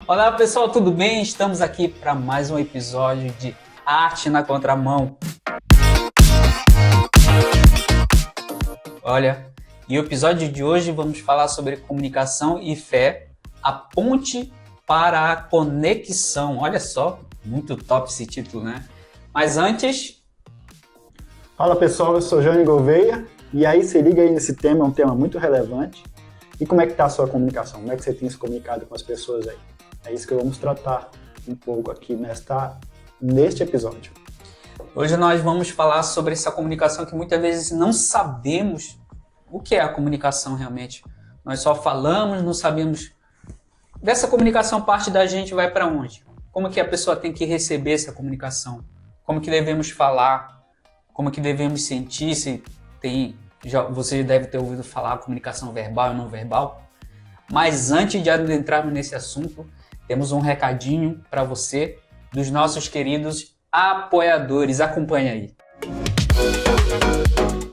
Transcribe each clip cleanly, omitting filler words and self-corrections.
Olá pessoal, tudo bem? Estamos aqui para mais um episódio de Arte na Contramão. Olha, e o episódio de hoje vamos falar sobre comunicação e fé, a ponte para a conexão. Olha só, muito top esse título, né? Mas antes... Fala pessoal, eu sou Jânio Gouveia e aí se liga aí nesse tema, é um tema muito relevante. E como é que está a sua comunicação? Como é que você tem se comunicado com as pessoas aí? É isso que vamos tratar um pouco aqui neste episódio. Hoje nós vamos falar sobre essa comunicação que muitas vezes não sabemos o que é a comunicação realmente. Nós só falamos, não sabemos. Dessa comunicação, parte da gente vai para onde? Como que a pessoa tem que receber essa comunicação? Como que devemos falar? Como que devemos sentir? Se tem, você deve ter ouvido falar comunicação verbal e não verbal. Mas antes de adentrarmos nesse assunto, temos um recadinho para você dos nossos queridos apoiadores. Acompanha aí.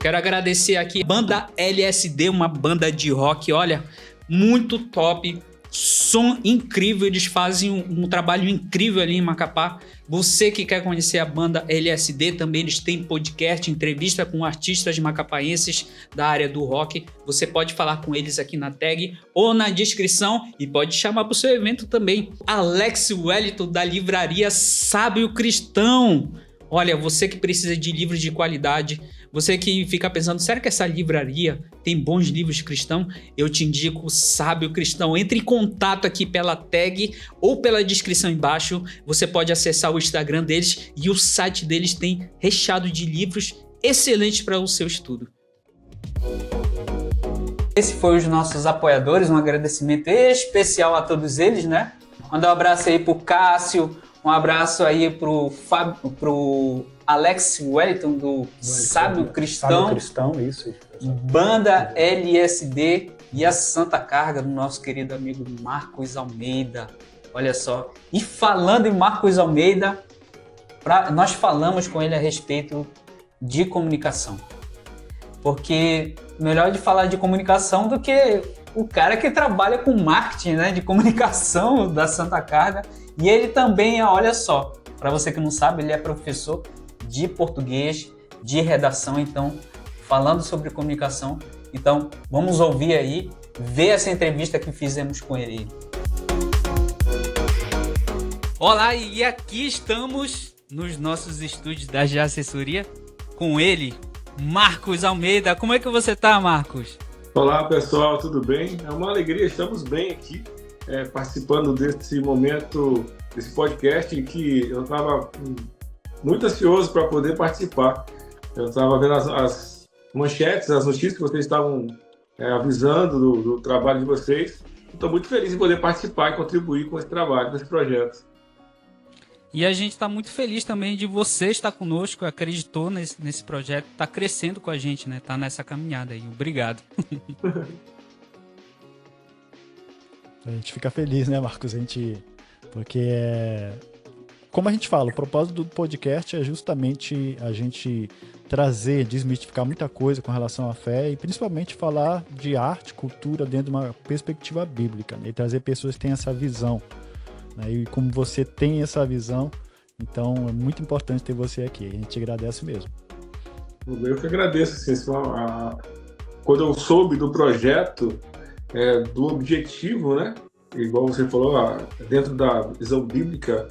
Quero agradecer aqui a banda LSD, uma banda de rock, olha, muito top. Som incrível, eles fazem um trabalho incrível ali em Macapá. Você que quer conhecer a banda LSD, também eles têm podcast, entrevista com artistas macapaenses da área do rock. Você pode falar com eles aqui na tag ou na descrição e pode chamar para o seu evento também. Alex Wellington da livraria Sábio Cristão. Olha, você que precisa de livros de qualidade, você que fica pensando, será que essa livraria tem bons livros cristãos? Eu te indico o Sábio Cristão. Entre em contato aqui pela tag ou pela descrição embaixo. Você pode acessar o Instagram deles e o site deles tem recheado de livros excelentes para o seu estudo. Esse foi os nossos apoiadores, um agradecimento especial a todos eles, né? Mandar um abraço aí pro Cássio, um abraço aí pro Alex Wellington do Sábio Cristão. Sábio Cristão, isso. Banda LSD e a Santa Carga do nosso querido amigo Marcos Almeida. Olha só. E falando em Marcos Almeida, nós falamos com ele a respeito de comunicação. Porque melhor de falar de comunicação do que o cara que trabalha com marketing, né, de comunicação da Santa Carga. E ele também, olha só, para você que não sabe, ele é professor de português, de redação, então, falando sobre comunicação. Então, vamos ouvir aí, ver essa entrevista que fizemos com ele. Olá, e aqui estamos nos nossos estúdios da GA Assessoria com ele, Marcos Almeida. Como é que você tá, Marcos? Olá, pessoal, tudo bem? É uma alegria, estamos bem aqui. Participando desse momento, desse podcast, em que eu estava muito ansioso para poder participar. Eu estava vendo as manchetes, as notícias que vocês estavam avisando do trabalho de vocês. Estou muito feliz em poder participar e contribuir com esse trabalho, com esse projeto. E a gente está muito feliz também de você estar conosco, acreditou nesse projeto, está crescendo com a gente, né? Está nessa caminhada aí. Obrigado. A gente fica feliz, né, Marcos? Porque, como a gente fala, o propósito do podcast é justamente a gente trazer, desmistificar muita coisa com relação à fé e principalmente falar de arte, cultura dentro de uma perspectiva bíblica, né? E trazer pessoas que têm essa visão, né? E como você tem essa visão, então é muito importante ter você aqui. A gente agradece mesmo. Eu que agradeço. Assim, quando eu soube do projeto, do objetivo, né? Igual você falou, dentro da visão bíblica,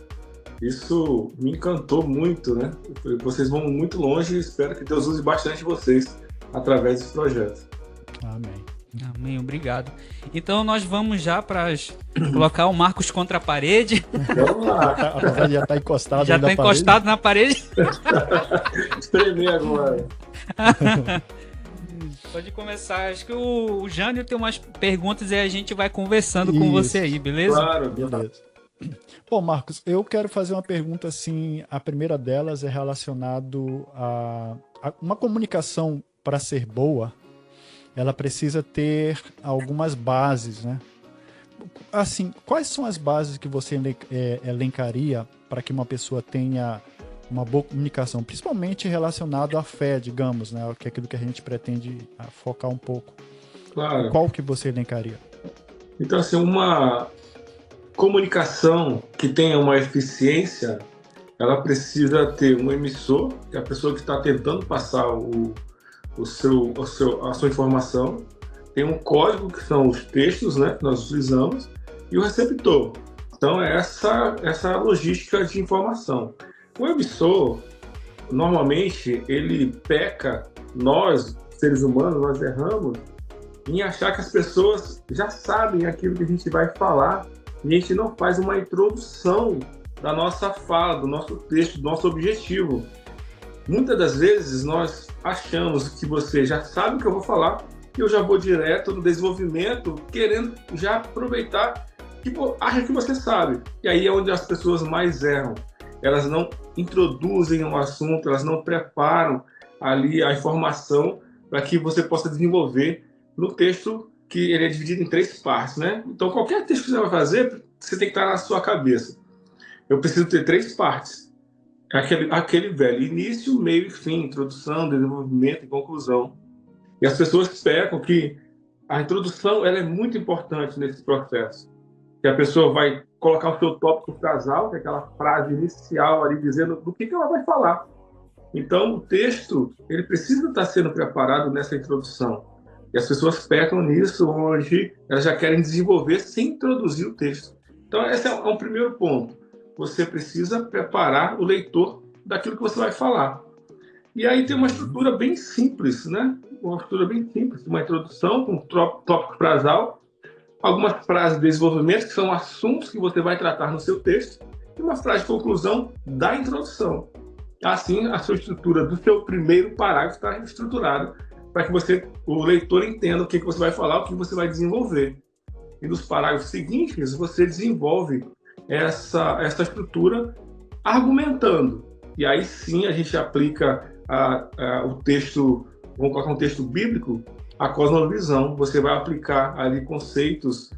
isso me encantou muito, né? Vocês vão muito longe e espero que Deus use bastante vocês através desse projeto. Amém. Amém, obrigado. Então nós vamos já para colocar o Marcos contra a parede. Vamos lá. Apesar de já estar encostado. Já está encostado na parede. Espremer agora. Pode começar. Acho que o Jânio tem umas perguntas e a gente vai conversando com você aí, beleza? Claro, beleza. Bom, Marcos, eu quero fazer uma pergunta assim. A primeira delas é relacionado a uma comunicação para ser boa. Ela precisa ter algumas bases, né? Assim, quais são as bases que você elencaria para que uma pessoa tenha uma boa comunicação, principalmente relacionado à fé, digamos, né? Que é aquilo que a gente pretende focar um pouco. Claro. Qual que você elencaria? Então, assim, uma comunicação que tenha uma eficiência, ela precisa ter um emissor, que é a pessoa que está tentando passar a sua informação, tem um código, que são os textos, né, que nós utilizamos, e o receptor. Então, é essa logística de informação. O emissor, normalmente, ele peca, nós, seres humanos, nós erramos em achar que as pessoas já sabem aquilo que a gente vai falar e a gente não faz uma introdução da nossa fala, do nosso texto, do nosso objetivo. Muitas das vezes nós achamos que você já sabe o que eu vou falar e eu já vou direto no desenvolvimento, querendo já aproveitar que acha que você sabe. E aí é onde as pessoas mais erram. Elas não introduzem o assunto, elas não preparam ali a informação para que você possa desenvolver no texto, que ele é dividido em 3 partes, né? Então, qualquer texto que você vai fazer, você tem que estar na sua cabeça. Eu preciso ter 3 partes. Aquele velho início, meio e fim, introdução, desenvolvimento e conclusão. E as pessoas pecam que a introdução ela é muito importante nesse processo. Que a pessoa vai colocar o seu tópico frasal, que é aquela frase inicial ali, dizendo do que ela vai falar. Então, o texto ele precisa estar sendo preparado nessa introdução. E as pessoas pecam nisso, onde elas já querem desenvolver sem introduzir o texto. Então, esse é um primeiro ponto. Você precisa preparar o leitor daquilo que você vai falar. E aí tem uma estrutura bem simples, né? Uma estrutura bem simples, uma introdução com tópico frasal, algumas frases de desenvolvimento, que são assuntos que você vai tratar no seu texto, e uma frase de conclusão da introdução. Assim, a sua estrutura do seu primeiro parágrafo está estruturada para que o leitor entenda o que você vai falar, o que você vai desenvolver. E nos parágrafos seguintes, você desenvolve essa estrutura argumentando. E aí sim a gente aplica o texto, vamos colocar um texto bíblico, a cosmovisão. Você vai aplicar ali conceitos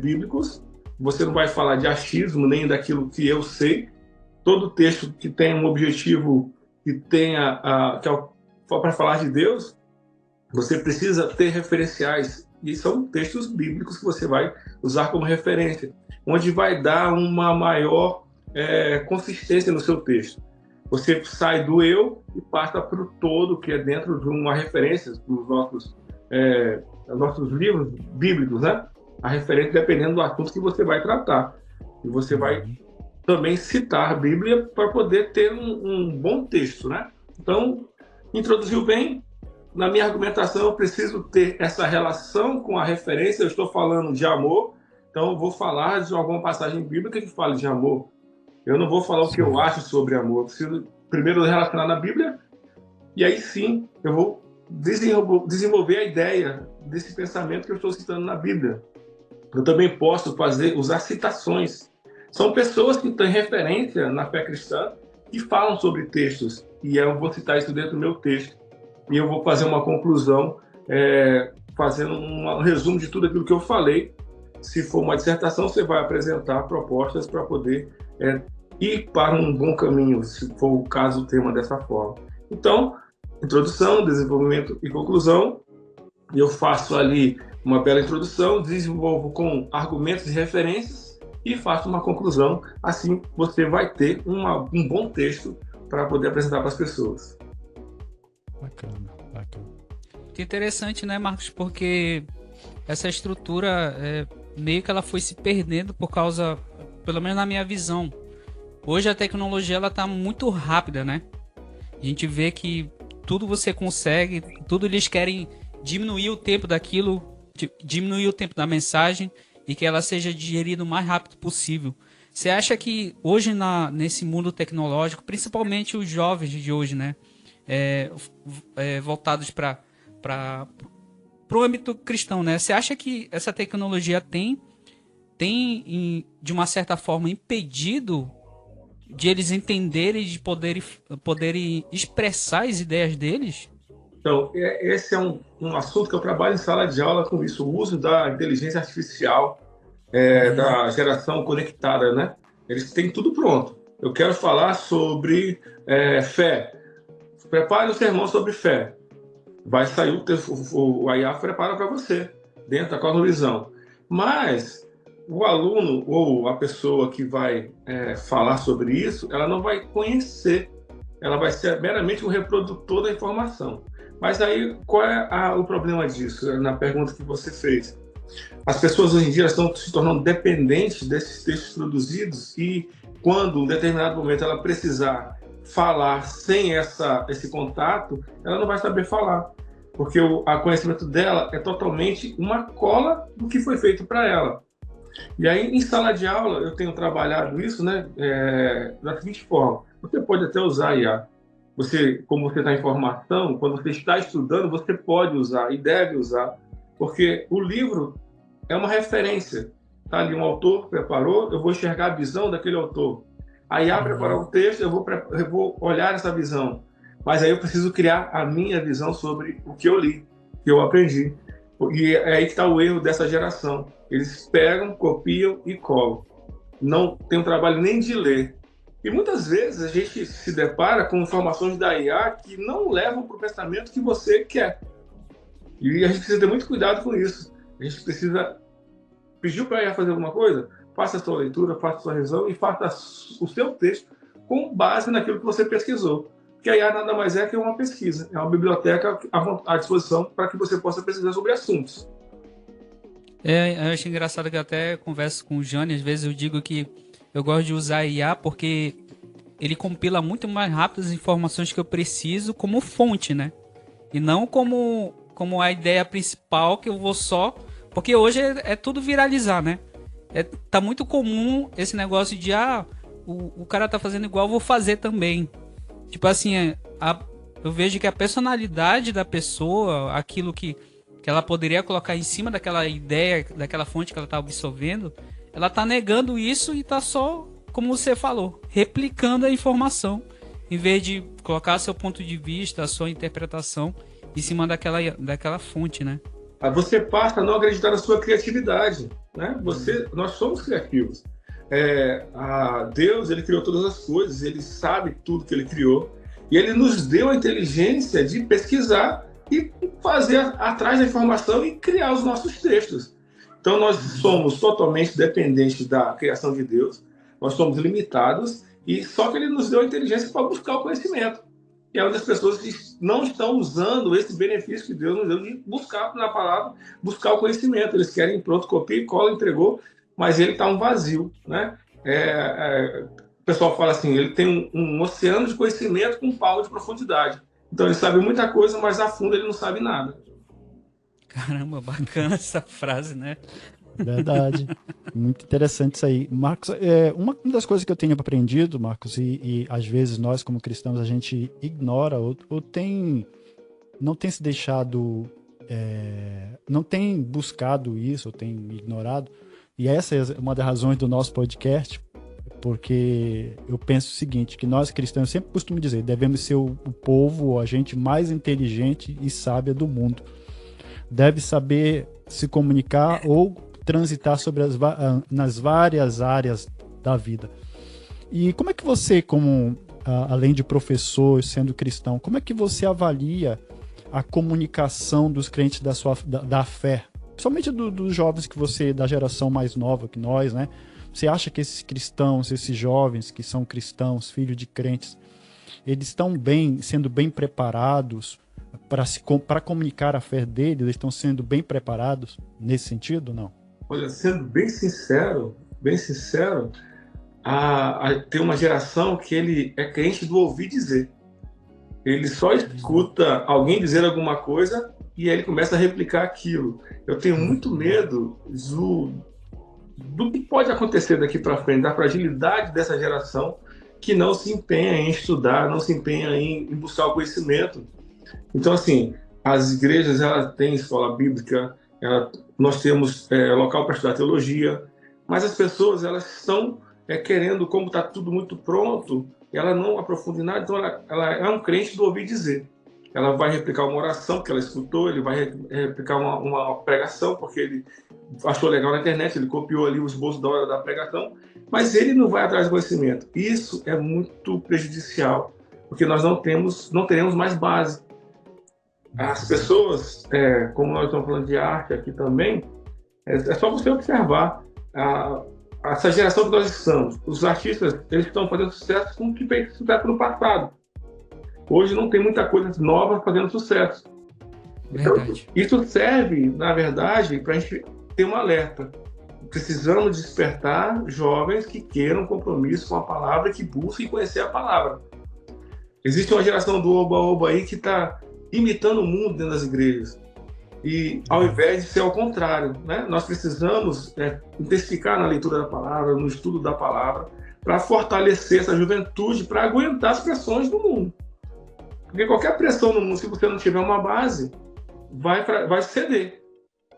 bíblicos. Você não vai falar de achismo, nem daquilo que eu sei. Todo texto que tem um objetivo, que tenha que é para falar de Deus, você precisa ter referenciais. E são textos bíblicos que você vai usar como referência, onde vai dar uma maior consistência no seu texto. Você sai do eu e passa para o todo, que é dentro de uma referência dos nossos livros bíblicos, né? A referência dependendo do assunto que você vai tratar. E você vai também citar a Bíblia para poder ter um bom texto, né? Então, introduziu bem. Na minha argumentação, eu preciso ter essa relação com a referência. Eu estou falando de amor, então eu vou falar de alguma passagem bíblica que fale de amor. Eu não vou falar o que eu acho sobre amor. Eu preciso primeiro relacionar na Bíblia, e aí sim eu vou desenvolver a ideia desse pensamento que eu estou citando na Bíblia. Eu também posso usar citações. São pessoas que têm referência na fé cristã e falam sobre textos, e eu vou citar isso dentro do meu texto. E eu vou fazer uma conclusão, fazendo um resumo de tudo aquilo que eu falei. Se for uma dissertação, você vai apresentar propostas para poder ir para um bom caminho, se for o caso, o tema dessa forma. Então, introdução, desenvolvimento e conclusão. Eu faço ali uma bela introdução, desenvolvo com argumentos e referências e faço uma conclusão. Assim, você vai ter um bom texto para poder apresentar para as pessoas. Bacana. Que interessante, né, Marcos? Porque essa estrutura, meio que ela foi se perdendo por causa, pelo menos na minha visão. Hoje a tecnologia ela tá muito rápida, né? A gente vê que tudo você consegue, tudo eles querem diminuir o tempo daquilo, diminuir o tempo da mensagem e que ela seja digerida o mais rápido possível. Você acha que hoje nesse mundo tecnológico, principalmente os jovens de hoje, né? Voltados para o âmbito cristão, né? Você acha que essa tecnologia tem de uma certa forma impedido de eles entenderem, de poderem expressar as ideias deles? Então, esse é um assunto que eu trabalho em sala de aula com isso, o uso da inteligência artificial, da geração conectada, né? Eles têm tudo pronto. Eu quero falar sobre fé. Prepare o sermão sobre fé. Vai sair o IA prepara para você, dentro da cosmovisão. Mas o aluno ou a pessoa que vai falar sobre isso, ela não vai conhecer, ela vai ser meramente um reprodutor da informação. Mas aí, qual é o problema disso? Na pergunta que você fez. As pessoas hoje em dia estão se tornando dependentes desses textos produzidos e quando, em determinado momento, ela precisar falar sem esse contato, ela não vai saber falar, porque o conhecimento dela é totalmente uma cola do que foi feito para ela. E aí, em sala de aula, eu tenho trabalhado isso, né, da seguinte forma. Você pode até usar a IA. Como você está em formação, quando você está estudando, você pode usar e deve usar, porque o livro é uma referência. Tá ali um autor preparou, eu vou enxergar a visão daquele autor. A IA preparar um texto, eu vou olhar essa visão. Mas aí eu preciso criar a minha visão sobre o que eu li, que eu aprendi. E é aí que está o erro dessa geração. Eles pegam, copiam e colam. Não tem um trabalho nem de ler. E muitas vezes a gente se depara com informações da IA que não levam para o pensamento que você quer. E a gente precisa ter muito cuidado com isso. A gente precisa pedir para a IA fazer alguma coisa, faça a sua leitura, faça a sua revisão e faça o seu texto com base naquilo que você pesquisou. Porque a IA nada mais é que uma pesquisa, é uma biblioteca à disposição para que você possa pesquisar sobre assuntos. Eu acho engraçado que eu até converso com o Jânio, às vezes eu digo que eu gosto de usar a IA porque ele compila muito mais rápido as informações que eu preciso como fonte, né? E não como a ideia principal que eu vou só... Porque hoje é tudo viralizar, né? Tá muito comum esse negócio de, o cara tá fazendo igual, eu vou fazer também. Tipo assim, eu vejo que a personalidade da pessoa, aquilo que ela poderia colocar em cima daquela ideia, daquela fonte que ela tá absorvendo, ela tá negando isso e tá só, como você falou, replicando a informação, em vez de colocar seu ponto de vista, a sua interpretação em cima daquela fonte, né? Você passa a não acreditar na sua criatividade, né? Nós somos criativos. Deus, ele criou todas as coisas, ele sabe tudo que ele criou e ele nos deu a inteligência de pesquisar e fazer atrás da informação e criar os nossos textos. Então nós somos totalmente dependentes da criação de Deus, nós somos limitados e só que ele nos deu a inteligência para buscar o conhecimento. E é onde as pessoas não estão usando esse benefício que Deus nos deu de buscar na palavra, buscar o conhecimento. Eles querem pronto, copia e cola, entregou, mas ele está um vazio, né? O pessoal fala assim, ele tem um oceano de conhecimento com um pau de profundidade. Então ele sabe muita coisa, mas a fundo ele não sabe nada. Caramba, bacana essa frase, né? Verdade. Muito interessante isso aí. Marcos, uma das coisas que eu tenho aprendido, Marcos, e às vezes nós como cristãos a gente ignora ou não tem se deixado, não tem buscado isso, ou tem ignorado, e essa é uma das razões do nosso podcast, porque eu penso o seguinte, que nós cristãos, eu sempre costumo dizer, devemos ser o povo, a gente mais inteligente e sábia do mundo. Deve saber se comunicar ou transitar nas várias áreas da vida. E como é que você, além de professor, sendo cristão, como é que você avalia a comunicação dos crentes da fé? Principalmente dos jovens da geração mais nova que nós, né? Você acha que esses cristãos, esses jovens que são cristãos, filhos de crentes, eles estão sendo bem preparados para comunicar a fé deles? Eles estão sendo bem preparados nesse sentido, não? Olha, sendo bem sincero, tem uma geração que ele é crente do ouvir dizer. Ele só escuta alguém dizer alguma coisa e aí ele começa a replicar aquilo. Eu tenho muito medo do que pode acontecer daqui para frente, da fragilidade dessa geração que não se empenha em estudar, não se empenha em buscar o conhecimento. Então, assim, as igrejas elas têm escola bíblica, nós temos local para estudar teologia, mas as pessoas elas estão querendo, como está tudo muito pronto, ela não aprofunda em nada, então ela é um crente do ouvir dizer. Ela vai replicar uma oração que ela escutou, ele vai replicar uma pregação, porque ele achou legal na internet, ele copiou ali o esboço da hora da pregação, mas ele não vai atrás do conhecimento. Isso é muito prejudicial, porque nós não teremos mais base. As pessoas, como nós estamos falando de arte aqui também, é só você observar. essa geração que nós estamos, os artistas, eles estão fazendo sucesso com o que fez sucesso no passado. Hoje não tem muita coisa nova fazendo sucesso. Verdade. Então, isso serve, na verdade, para a gente ter um alerta. Precisamos despertar jovens que queiram compromisso com a palavra, que busquem conhecer a palavra. Existe uma geração do oba-oba aí que está imitando o mundo dentro das igrejas. E ao invés de ser ao contrário, né? Nós precisamos intensificar na leitura da palavra, no estudo da palavra, para fortalecer essa juventude, para aguentar as pressões do mundo. Porque qualquer pressão no mundo, se você não tiver uma base, vai ceder.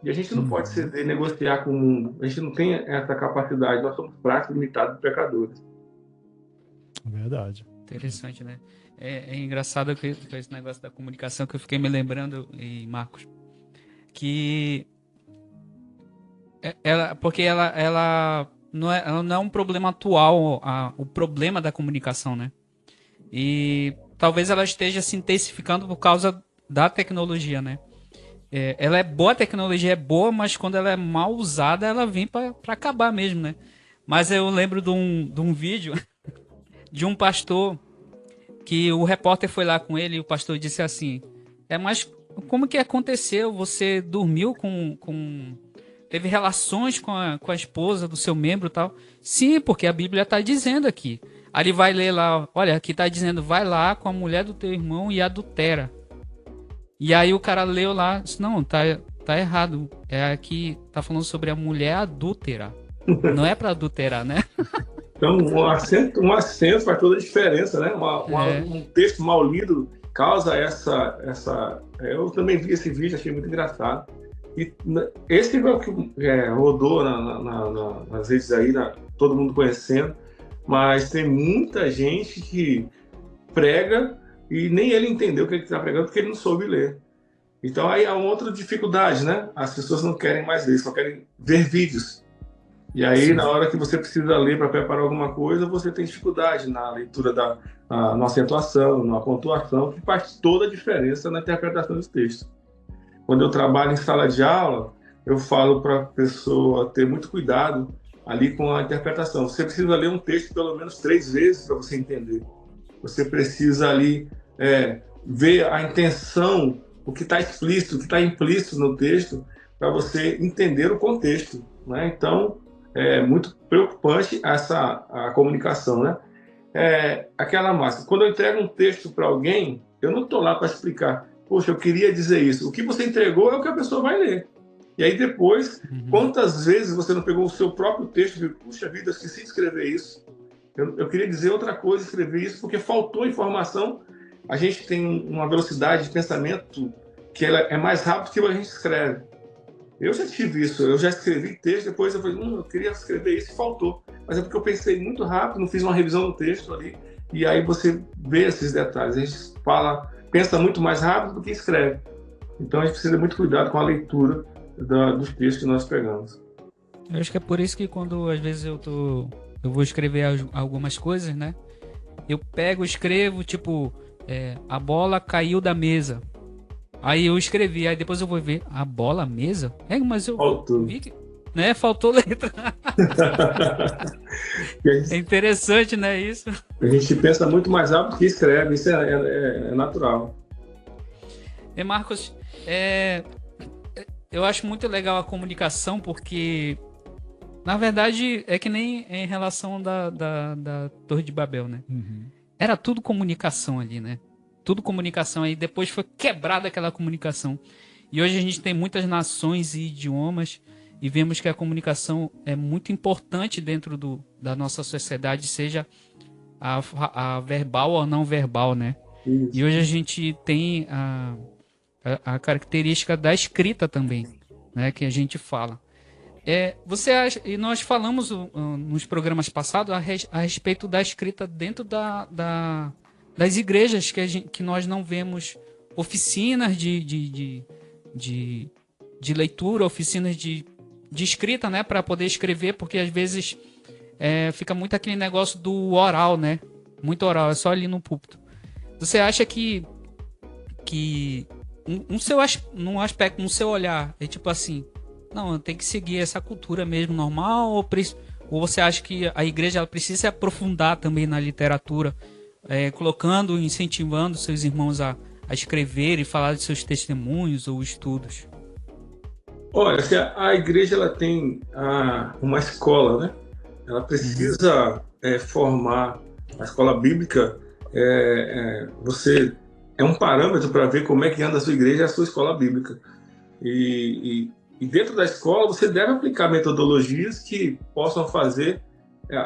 E a gente não pode ceder, negociar com o mundo. A gente não tem essa capacidade. Nós somos fracos, limitados, pecadores. Verdade. Interessante, né? É engraçado com esse negócio da comunicação que eu fiquei me lembrando, e Marcos, que porque ela não é um problema atual, o problema da comunicação, né? E talvez ela esteja se intensificando por causa da tecnologia, né? Ela é boa, a tecnologia é boa, mas quando ela é mal usada, ela vem para acabar mesmo, né? Mas eu lembro de um vídeo de um pastor que o repórter foi lá com ele e o pastor disse assim, mas como que aconteceu? Você dormiu teve relações com a esposa do seu membro e tal? Sim, porque a Bíblia está dizendo aqui. Aí ele vai ler lá, olha, aqui está dizendo, vai lá com a mulher do teu irmão e adultera. E aí o cara leu lá, disse, não, tá errado. Aqui tá falando sobre a mulher adúltera. Não é para adulterar, né? Então, um acento faz toda a diferença, né? Um texto mal lido causa essa... Eu também vi esse vídeo, achei muito engraçado. E esse é o que rodou nas redes aí, todo mundo conhecendo, mas tem muita gente que prega e nem ele entendeu o que ele está pregando porque ele não soube ler. Então aí há uma outra dificuldade, né? As pessoas não querem mais ler, só querem ver vídeos. E aí, na hora que você precisa ler para preparar alguma coisa, você tem dificuldade na leitura na acentuação, na pontuação, que faz toda a diferença na interpretação dos textos. Quando eu trabalho em sala de aula, eu falo para a pessoa ter muito cuidado ali com a interpretação. Você precisa ler um texto pelo menos 3 vezes para você entender. Você precisa ali ver a intenção, o que está explícito, o que está implícito no texto, para você entender o contexto, né? Então, é muito preocupante a comunicação, né? Aquela massa. Quando eu entrego um texto para alguém, eu não estou lá para explicar. Poxa, eu queria dizer isso. O que você entregou é o que a pessoa vai ler. E aí depois, quantas vezes você não pegou o seu próprio texto e viu, puxa vida, eu esqueci de escrever isso. Eu queria dizer outra coisa, escrever isso, porque faltou informação. A gente tem uma velocidade de pensamento que ela é mais rápida que a gente escreve. Eu já tive isso, eu já escrevi texto, depois eu falei, eu queria escrever isso e faltou. Mas é porque eu pensei muito rápido, não fiz uma revisão do texto ali, e aí você vê esses detalhes. A gente pensa muito mais rápido do que escreve. Então a gente precisa ter muito cuidado com a leitura dos textos que nós pegamos. Eu acho que é por isso que quando às vezes eu vou escrever algumas coisas, né? Eu escrevo, tipo, a bola caiu da mesa. Aí eu escrevi, aí depois eu vou ver, a bola, a mesa? Mas eu vi que, né, faltou letra. É interessante, né, isso? A gente pensa muito mais rápido que escreve, isso é natural. Marcos, eu acho muito legal a comunicação, porque, na verdade, é que nem em relação da Torre de Babel, né? Era tudo comunicação ali, né? Tudo comunicação, aí depois foi quebrada aquela comunicação. E hoje a gente tem muitas nações e idiomas e vemos que a comunicação é muito importante dentro da nossa sociedade, seja a verbal ou não verbal, né? Isso. E hoje a gente tem a característica da escrita também, né? Que a gente fala. Você acha, e nós falamos nos programas passados a respeito da escrita dentro das igrejas, que nós não vemos oficinas de leitura, oficinas de escrita, né, para poder escrever, porque às vezes fica muito aquele negócio do oral, né, muito oral, é só ali no púlpito. Você acha que no seu aspecto, no seu olhar, é tipo assim, não, tem que seguir essa cultura mesmo normal, ou você acha que a igreja ela precisa se aprofundar também na literatura, colocando, incentivando seus irmãos a escrever e falar de seus testemunhos ou estudos? Olha, se a igreja ela tem uma escola, né? Ela precisa formar a escola bíblica. Você é um parâmetro para ver como é que anda a sua igreja, a sua escola bíblica. E dentro da escola você deve aplicar metodologias que possam fazer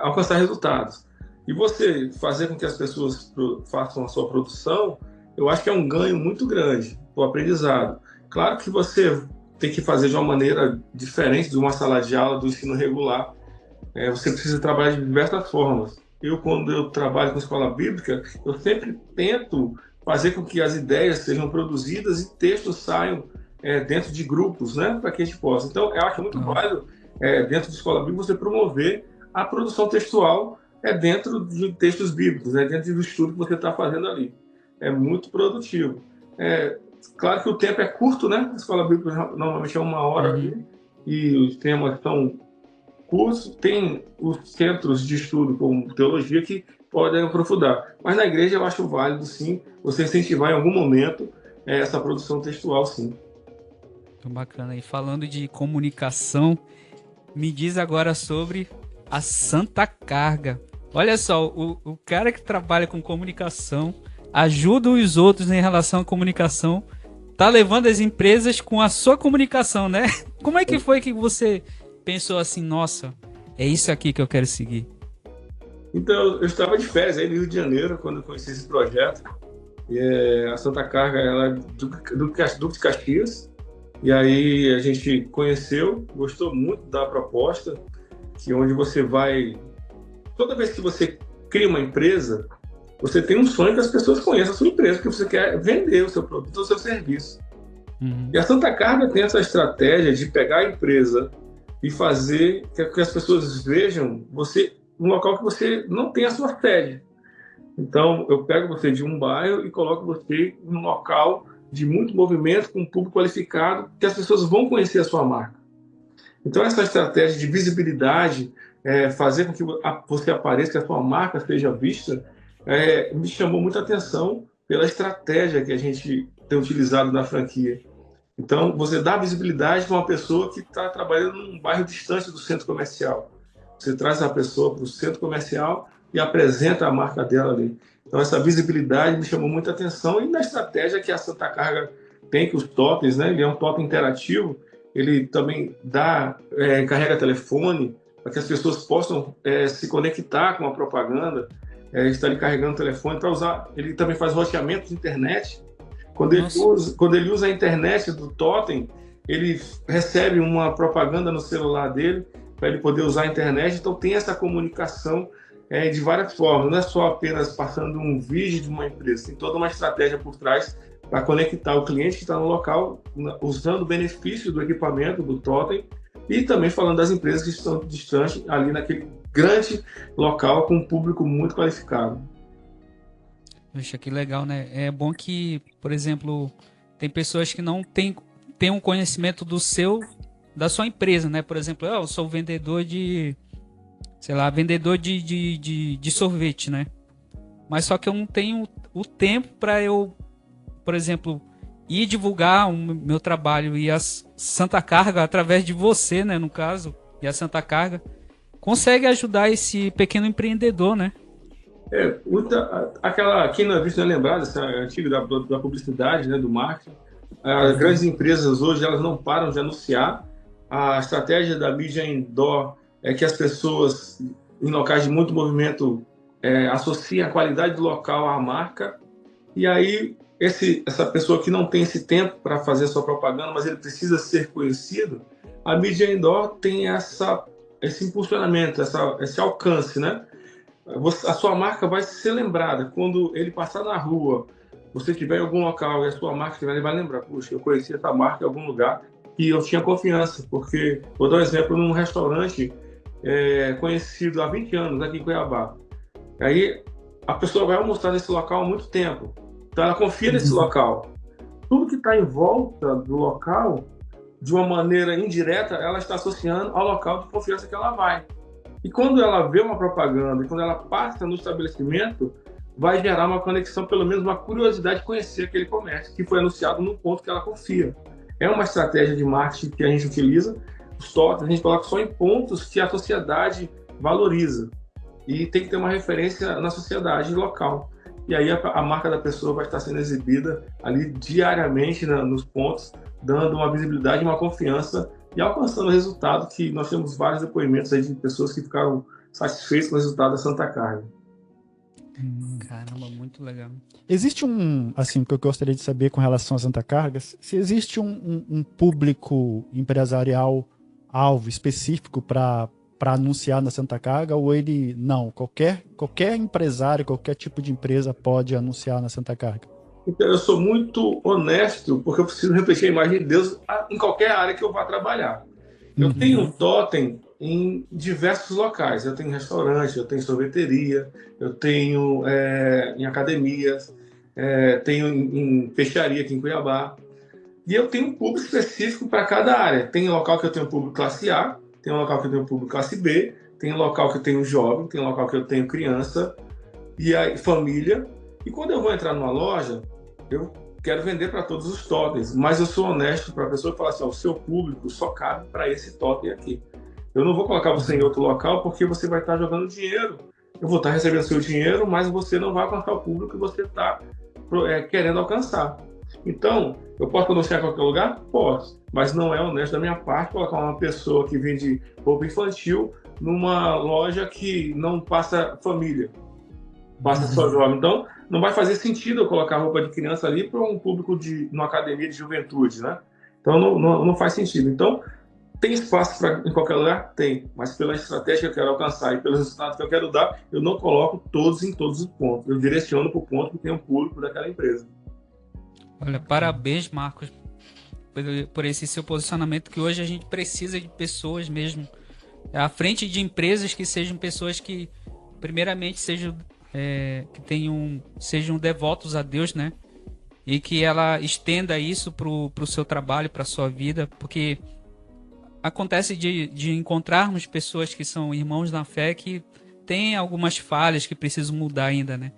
alcançar resultados. E você fazer com que as pessoas façam a sua produção, eu acho que é um ganho muito grande para o aprendizado. Claro que você tem que fazer de uma maneira diferente de uma sala de aula do ensino regular. Você precisa trabalhar de diversas formas. Quando eu trabalho com escola bíblica, eu sempre tento fazer com que as ideias sejam produzidas e textos saiam dentro de grupos, né, para que a gente possa. Então, eu acho muito válido, dentro de escola bíblica, você promover a produção textual dentro de textos bíblicos, dentro do estudo que você está fazendo ali. É muito produtivo. Claro que o tempo é curto, né? A escola bíblica normalmente é 1 hora e os temas são cursos. Tem os centros de estudo como teologia que podem aprofundar. Mas na igreja eu acho válido, sim, você incentivar em algum momento essa produção textual, sim. Muito bacana. E falando de comunicação, me diz agora sobre a Santa Carga. Olha só, o cara que trabalha com comunicação, ajuda os outros em relação à comunicação, tá levando as empresas com a sua comunicação, né? Como é que foi que você pensou assim, nossa, é isso aqui que eu quero seguir? Então, eu estava de férias aí no Rio de Janeiro, quando eu conheci esse projeto. A Santa Carga, ela é do de Caxias. E aí a gente conheceu, gostou muito da proposta, que onde você vai... Toda vez que você cria uma empresa, você tem um sonho que as pessoas conheçam a sua empresa, porque você quer vender o seu produto ou o seu serviço. E a Santa Carga tem essa estratégia de pegar a empresa e fazer que as pessoas vejam você num local que você não tem a sua sede. Então, eu pego você de um bairro e coloco você em um local de muito movimento, com um público qualificado, que as pessoas vão conhecer a sua marca. Então, essa estratégia de visibilidade, fazer com que você apareça, que a sua marca seja vista, me chamou muita atenção pela estratégia que a gente tem utilizado na franquia. Então, você dá visibilidade para uma pessoa que está trabalhando num bairro distante do centro comercial. Você traz a pessoa para o centro comercial e apresenta a marca dela ali. Então, essa visibilidade me chamou muita atenção. E na estratégia que a Santa Carga tem, que os totens, né? Ele é um totem interativo, ele também carrega telefone para que as pessoas possam se conectar com a propaganda. Está ali carregando o telefone para usar. Ele também faz roteamento de internet. Quando ele usa a internet do totem, ele recebe uma propaganda no celular dele para ele poder usar a internet. Então tem essa comunicação de várias formas. Não é só apenas passando um vídeo de uma empresa. Tem toda uma estratégia por trás para conectar o cliente que está no local, usando o benefício do equipamento, do totem, e também falando das empresas que estão distantes ali naquele grande local com um público muito qualificado. Poxa, que legal, né? É bom que, por exemplo, tem pessoas que não têm um conhecimento da sua empresa, né? Por exemplo, eu sou vendedor de sorvete, né? Mas só que eu não tenho o tempo para eu, por exemplo, ir divulgar o meu trabalho. E a Santa Carga, através de você, né, no caso, e a Santa Carga, consegue ajudar esse pequeno empreendedor, né? Quem não é visto não é lembrado, essa antiga da publicidade, né, do marketing. As grandes empresas hoje, elas não param de anunciar. A estratégia da mídia indoor é que as pessoas em locais de muito movimento associem a qualidade do local à marca. E aí, essa pessoa que não tem esse tempo para fazer a sua propaganda, mas ele precisa ser conhecido, a mídia indoor tem esse impulsionamento, esse alcance, né? A sua marca vai ser lembrada. Quando ele passar na rua, você estiver em algum local e a sua marca estiver, ele vai lembrar, puxa, eu conheci essa marca em algum lugar e eu tinha confiança, porque, vou dar um exemplo, num restaurante conhecido há 20 anos aqui em Cuiabá. Aí a pessoa vai almoçar nesse local há muito tempo, então ela confia nesse local. Tudo que está em volta do local de uma maneira indireta, ela está associando ao local de confiança que ela vai. E quando ela vê uma propaganda, e quando ela passa no estabelecimento, vai gerar uma conexão, pelo menos uma curiosidade de conhecer aquele comércio que foi anunciado no ponto que ela confia. É uma estratégia de marketing que a gente utiliza. Os totens a gente coloca só em pontos que a sociedade valoriza. E tem que ter uma referência na sociedade local. E aí a marca da pessoa vai estar sendo exibida ali diariamente nos pontos, dando uma visibilidade e uma confiança e alcançando o resultado que nós temos vários depoimentos aí de pessoas que ficaram satisfeitas com o resultado da Santa Carga. Caramba, muito legal. Existe assim, que eu gostaria de saber com relação à Santa Carga, se existe um público empresarial alvo específico para anunciar na Santa Carga, ou ele não, qualquer empresário, qualquer tipo de empresa pode anunciar na Santa Carga? Então, eu sou muito honesto, porque eu preciso refletir a imagem de Deus em qualquer área que eu vá trabalhar. Eu tenho um totem em diversos locais. Eu tenho restaurante, eu tenho sorveteria, eu tenho em academias, tenho em peixaria aqui em Cuiabá. E eu tenho um público específico para cada área. Tem local que eu tenho público classe A, tem um local que eu tenho público classe B, tem um local que eu tenho jovem, tem um local que eu tenho criança e aí família. E quando eu vou entrar numa loja, eu quero vender para todos os totens, mas eu sou honesto para a pessoa e falar assim, o seu público só cabe para esse totem aqui. Eu não vou colocar você em outro local porque você vai estar jogando dinheiro. Eu vou estar recebendo seu dinheiro, mas você não vai alcançar o público que você está querendo alcançar. Então, eu posso anunciar em qualquer lugar? Posso, mas não é honesto da minha parte colocar uma pessoa que vende roupa infantil numa loja que não passa família, passa só jovem. Então, não vai fazer sentido eu colocar roupa de criança ali para um público numa academia de juventude, né? Então, não faz sentido. Então, tem espaço em qualquer lugar? Tem, mas pela estratégia que eu quero alcançar e pelos resultados que eu quero dar, eu não coloco todos em todos os pontos. Eu direciono para o ponto que tem um público daquela empresa. Olha, parabéns, Marcos, por esse seu posicionamento, que hoje a gente precisa de pessoas mesmo à frente de empresas que sejam pessoas que, primeiramente, sejam devotos a Deus, né? E que ela estenda isso pro seu trabalho, para sua vida, porque acontece de encontrarmos pessoas que são irmãos na fé que têm algumas falhas que precisam mudar ainda, né?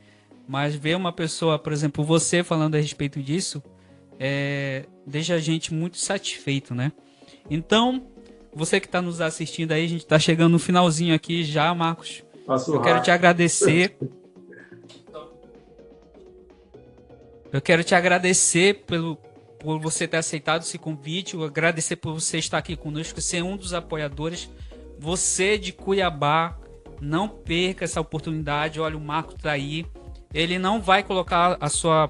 Mas ver uma pessoa, por exemplo, você falando a respeito disso, deixa a gente muito satisfeito, né? Então, você que está nos assistindo aí, a gente está chegando no finalzinho aqui já, Marcos. Eu quero te agradecer. Eu quero te agradecer por você ter aceitado esse convite, eu agradecer por você estar aqui conosco, ser um dos apoiadores. Você de Cuiabá, não perca essa oportunidade. Olha, o Marco está aí. Ele não vai colocar a sua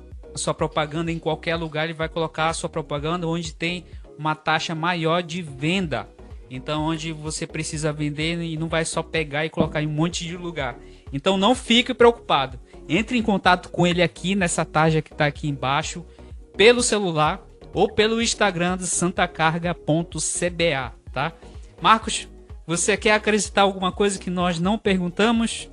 propaganda em qualquer lugar, ele vai colocar a sua propaganda onde tem uma taxa maior de venda. Então, onde você precisa vender e não vai só pegar e colocar em um monte de lugar. Então, não fique preocupado. Entre em contato com ele aqui nessa tarja que está aqui embaixo, pelo celular ou pelo Instagram do santacarga.cba, tá? Marcos, você quer acrescentar alguma coisa que nós não perguntamos?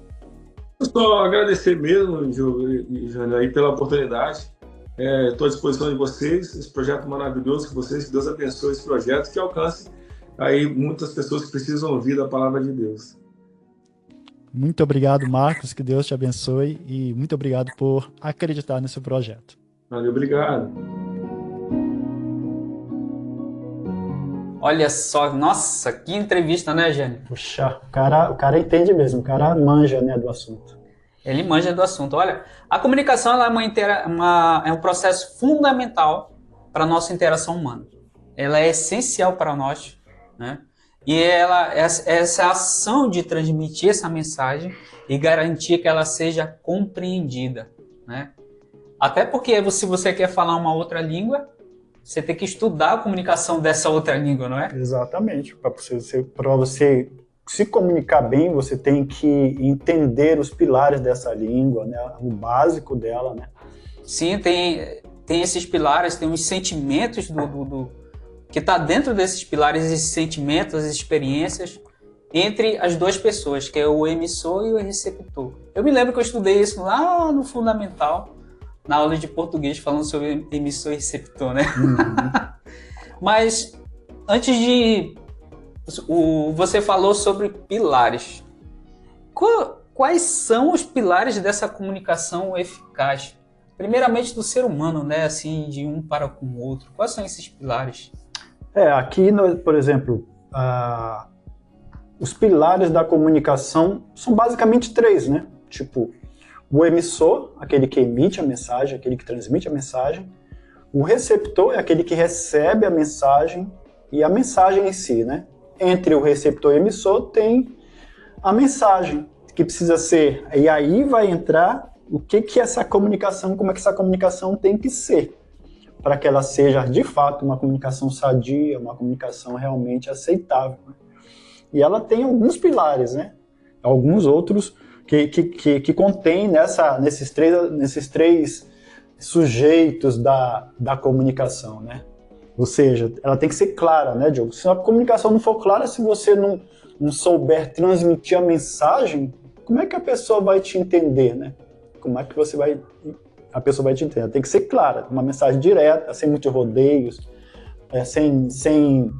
Só agradecer mesmo, Jânio, aí pela oportunidade. Estou à disposição de vocês, esse projeto maravilhoso que Deus abençoe esse projeto, que alcance aí muitas pessoas que precisam ouvir da palavra de Deus. Muito obrigado, Marcos, que Deus te abençoe e muito obrigado por acreditar nesse projeto. Valeu, obrigado. Olha só, nossa, que entrevista, né, Jânio? Puxa, o cara entende mesmo, o cara manja, né, do assunto. Ele manja do assunto. Olha, a comunicação ela é um processo fundamental para a nossa interação humana. Ela é essencial para nós, né? E essa ação de transmitir essa mensagem e garantir que ela seja compreendida, né? Até porque se você quer falar uma outra língua, você tem que estudar a comunicação dessa outra língua, não é? Exatamente. Para você se comunicar bem, você tem que entender os pilares dessa língua, né? O básico dela, né? Sim, tem esses pilares, tem os sentimentos que está dentro desses pilares, esses sentimentos, as experiências entre as duas pessoas, que é o emissor e o receptor. Eu me lembro que eu estudei isso lá no Fundamental, na aula de português, falando sobre emissor e receptor, né? Uhum. Mas antes de... Você falou sobre pilares. Quais são os pilares dessa comunicação eficaz? Primeiramente do ser humano, né? Assim, de um para com o outro. Quais são esses pilares? Aqui, por exemplo, os pilares da comunicação são basicamente 3, né? Tipo, o emissor, aquele que emite a mensagem, aquele que transmite a mensagem. O receptor é aquele que recebe a mensagem e a mensagem em si, né? Entre o receptor e o emissor tem a mensagem que precisa ser. E aí vai entrar o que essa comunicação, como é que essa comunicação tem que ser, para que ela seja, de fato, uma comunicação sadia, uma comunicação realmente aceitável. E ela tem alguns pilares, né? Alguns outros que contém nesses três sujeitos da comunicação, né? Ou seja, ela tem que ser clara, né, Diogo? Se a comunicação não for clara, se você não souber transmitir a mensagem, como é que a pessoa vai te entender, né? Como é que a pessoa vai te entender? Ela tem que ser clara, uma mensagem direta, sem muitos rodeios, sem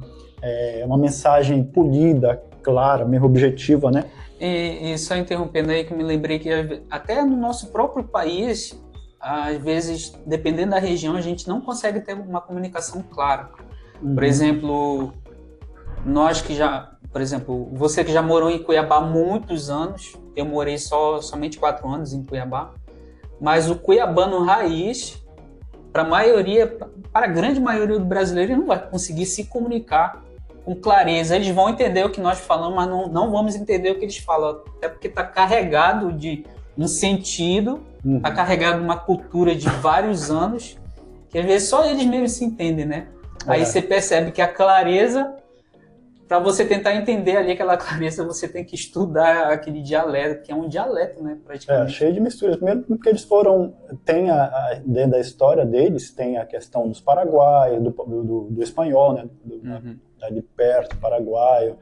uma mensagem polida, clara, mesmo objetiva, né? E só interrompendo aí, que me lembrei que até no nosso próprio país, às vezes, dependendo da região, a gente não consegue ter uma comunicação clara. Por exemplo, você que já morou em Cuiabá há muitos anos, eu morei somente 4 anos em Cuiabá, mas o cuiabano raiz, para a grande maioria do brasileiro, não vai conseguir se comunicar com clareza. Eles vão entender o que nós falamos, mas não vamos entender o que eles falam, até porque está carregado de um sentido, está carregado de uma cultura de vários anos, que às vezes só eles mesmos se entendem, né? Aí você percebe que a clareza, para você tentar entender ali aquela clareza, você tem que estudar aquele dialeto, que é um dialeto, né? Praticamente. Cheio de misturas. Primeiro porque eles dentro da história deles, tem a questão dos paraguaios, do espanhol, né? De perto, paraguaio,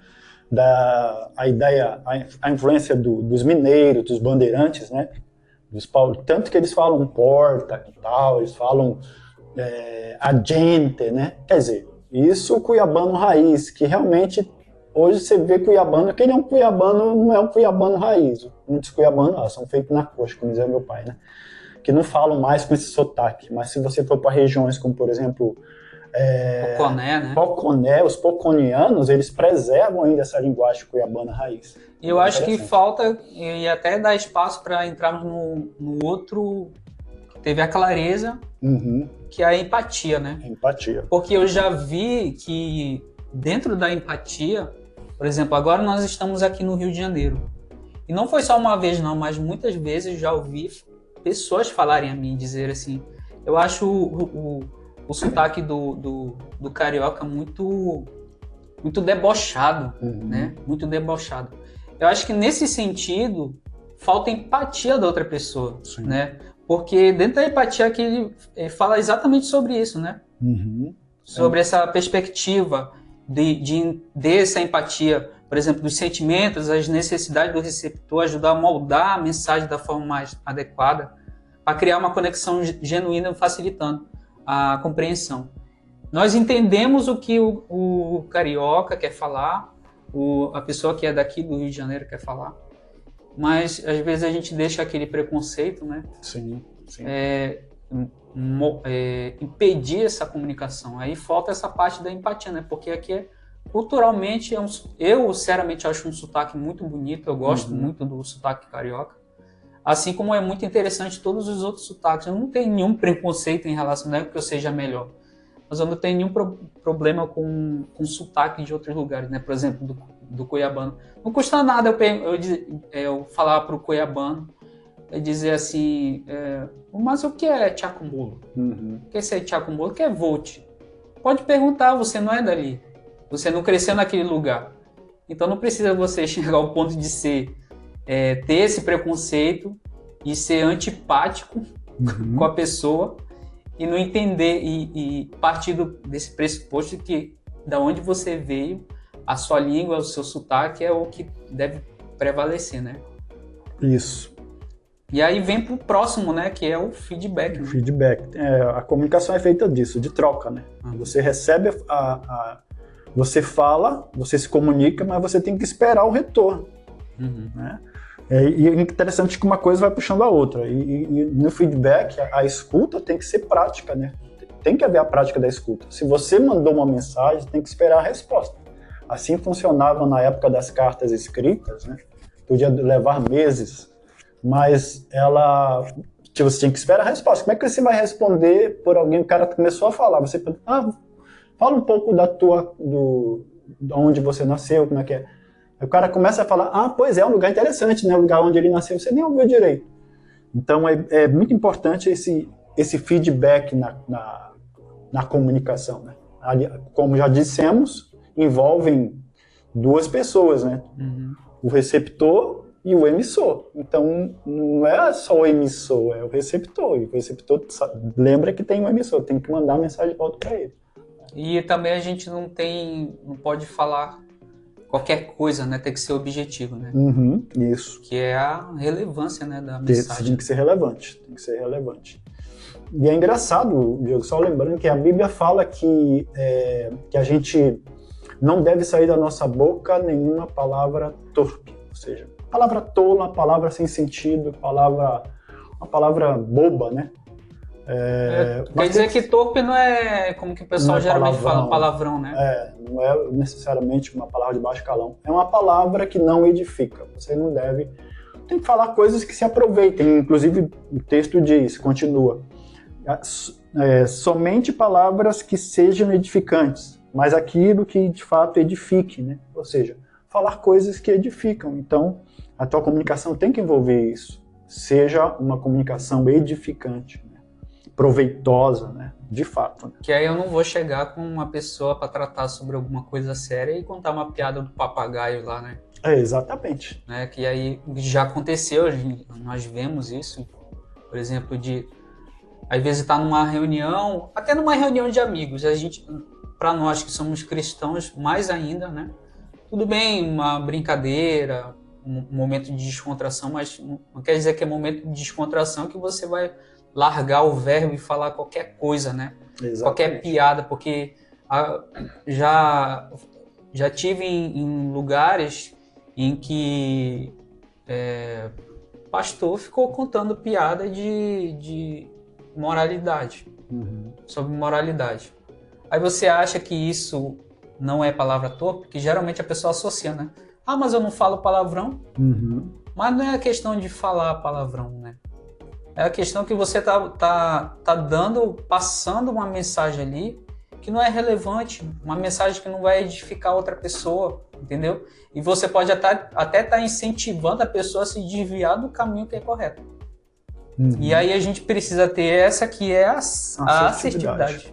a influência dos mineiros, dos bandeirantes, né? Tanto que eles falam porta e tal, eles falam a gente, né? Quer dizer, isso o cuiabano raiz, que realmente hoje você vê cuiabano, que ele é um cuiabano, não é um cuiabano raiz. Muitos cuiabanos são feitos na coxa, como dizia meu pai, né? Que não falam mais com esse sotaque. Mas se você for para regiões como, por exemplo, Poconé, né? Poconé, os poconianos, eles preservam ainda essa linguagem cuiabana raiz. E eu acho que falta, e até dá espaço para entrarmos no outro, que teve a clareza, que é a empatia, né? Empatia. Porque eu já vi que dentro da empatia, por exemplo, agora nós estamos aqui no Rio de Janeiro. E não foi só uma vez não, mas muitas vezes já ouvi pessoas falarem a mim, dizer assim, eu acho o sotaque do carioca muito debochado, né? Muito debochado. Eu acho que nesse sentido, falta empatia da outra pessoa, né? Porque dentro da empatia aqui ele fala exatamente sobre isso, né? Sobre essa perspectiva dessa empatia, por exemplo, dos sentimentos, as necessidades do receptor, ajudar a moldar a mensagem da forma mais adequada, para criar uma conexão genuína, facilitando a compreensão. Nós entendemos o que o carioca quer falar, a pessoa que é daqui do Rio de Janeiro quer falar, mas às vezes a gente deixa aquele preconceito, né? Sim. Impedir essa comunicação. Aí falta essa parte da empatia, né? Porque aqui culturalmente eu sinceramente acho um sotaque muito bonito, eu gosto muito do sotaque carioca, assim como é muito interessante todos os outros sotaques. Eu não tenho nenhum preconceito em relação, não é que eu seja melhor, mas eu não tenho nenhum problema com sotaque de outros lugares, né? Por exemplo, do cuiabano. Não custa nada eu falar para o cuiabano, dizer assim, mas o que é tchacumbolo? O que é tchacumbolo? O que é vote? Pode perguntar, você não é dali. Você não cresceu naquele lugar. Então não precisa você chegar ao ponto de ter esse preconceito e ser antipático com a pessoa e não entender e partir desse pressuposto de que da onde você veio, a sua língua, o seu sotaque é o que deve prevalecer, né? Isso. E aí vem pro próximo, né? Que é o feedback. Né? Feedback. A comunicação é feita disso, de troca, né? Você recebe Você fala, você se comunica, mas você tem que esperar o retorno. Né? E é interessante que uma coisa vai puxando a outra. E no feedback, a escuta tem que ser prática, né? Tem que haver a prática da escuta. Se você mandou uma mensagem, tem que esperar a resposta. Assim funcionava na época das cartas escritas, né? Podia levar meses, mas você tinha que esperar a resposta. Como é que você vai responder por alguém? O cara começou a falar, você fala um pouco de onde você nasceu, como é que é. Aí o cara começa a falar, pois é um lugar interessante, né? O lugar onde ele nasceu, você nem ouviu direito. Então é muito importante esse feedback na comunicação, né? Ali, como já dissemos, envolvem duas pessoas, né? O receptor e o emissor. Então, não é só o emissor, é o receptor. E o receptor lembra que tem um emissor, tem que mandar a mensagem de volta para ele. E também a gente não pode falar qualquer coisa, né? Tem que ser objetivo, né? Isso. Que é a relevância, né, da mensagem. Tem que ser relevante, E é engraçado, Diego, só lembrando que a Bíblia fala que a gente não deve sair da nossa boca nenhuma palavra torpe, ou seja, palavra tola, palavra sem sentido, uma palavra boba, né? Quer dizer que torpe não é como que o pessoal geralmente fala, palavrão, né? Não é necessariamente uma palavra de baixo calão. É uma palavra que não edifica. Você não deve... Tem que falar coisas que se aproveitem. Inclusive, o texto diz, continua, somente palavras que sejam edificantes, mas aquilo que de fato edifique, né? Ou seja, falar coisas que edificam. Então, a tua comunicação tem que envolver isso. Seja uma comunicação edificante, né? Proveitosa, né? De fato. Né? Que aí eu não vou chegar com uma pessoa para tratar sobre alguma coisa séria e contar uma piada do papagaio lá, né? Exatamente. Né? Que aí já aconteceu, nós vemos isso, por exemplo, às vezes tá numa reunião, até numa reunião de amigos, para nós que somos cristãos, mais ainda, né? Tudo bem, uma brincadeira, um momento de descontração, mas não quer dizer que é momento de descontração que você vai largar o verbo e falar qualquer coisa, né? Exatamente. Qualquer piada, porque já tive em lugares em que pastor ficou contando piada de moralidade, sobre moralidade. Aí você acha que isso não é palavra torpe? Porque geralmente a pessoa associa, né? Mas eu não falo palavrão. Mas não é a questão de falar palavrão, né? É a questão que você tá passando uma mensagem ali que não é relevante, uma mensagem que não vai edificar outra pessoa, entendeu? E você pode até estar incentivando a pessoa a se desviar do caminho que é correto. E aí a gente precisa ter essa que é a assertividade.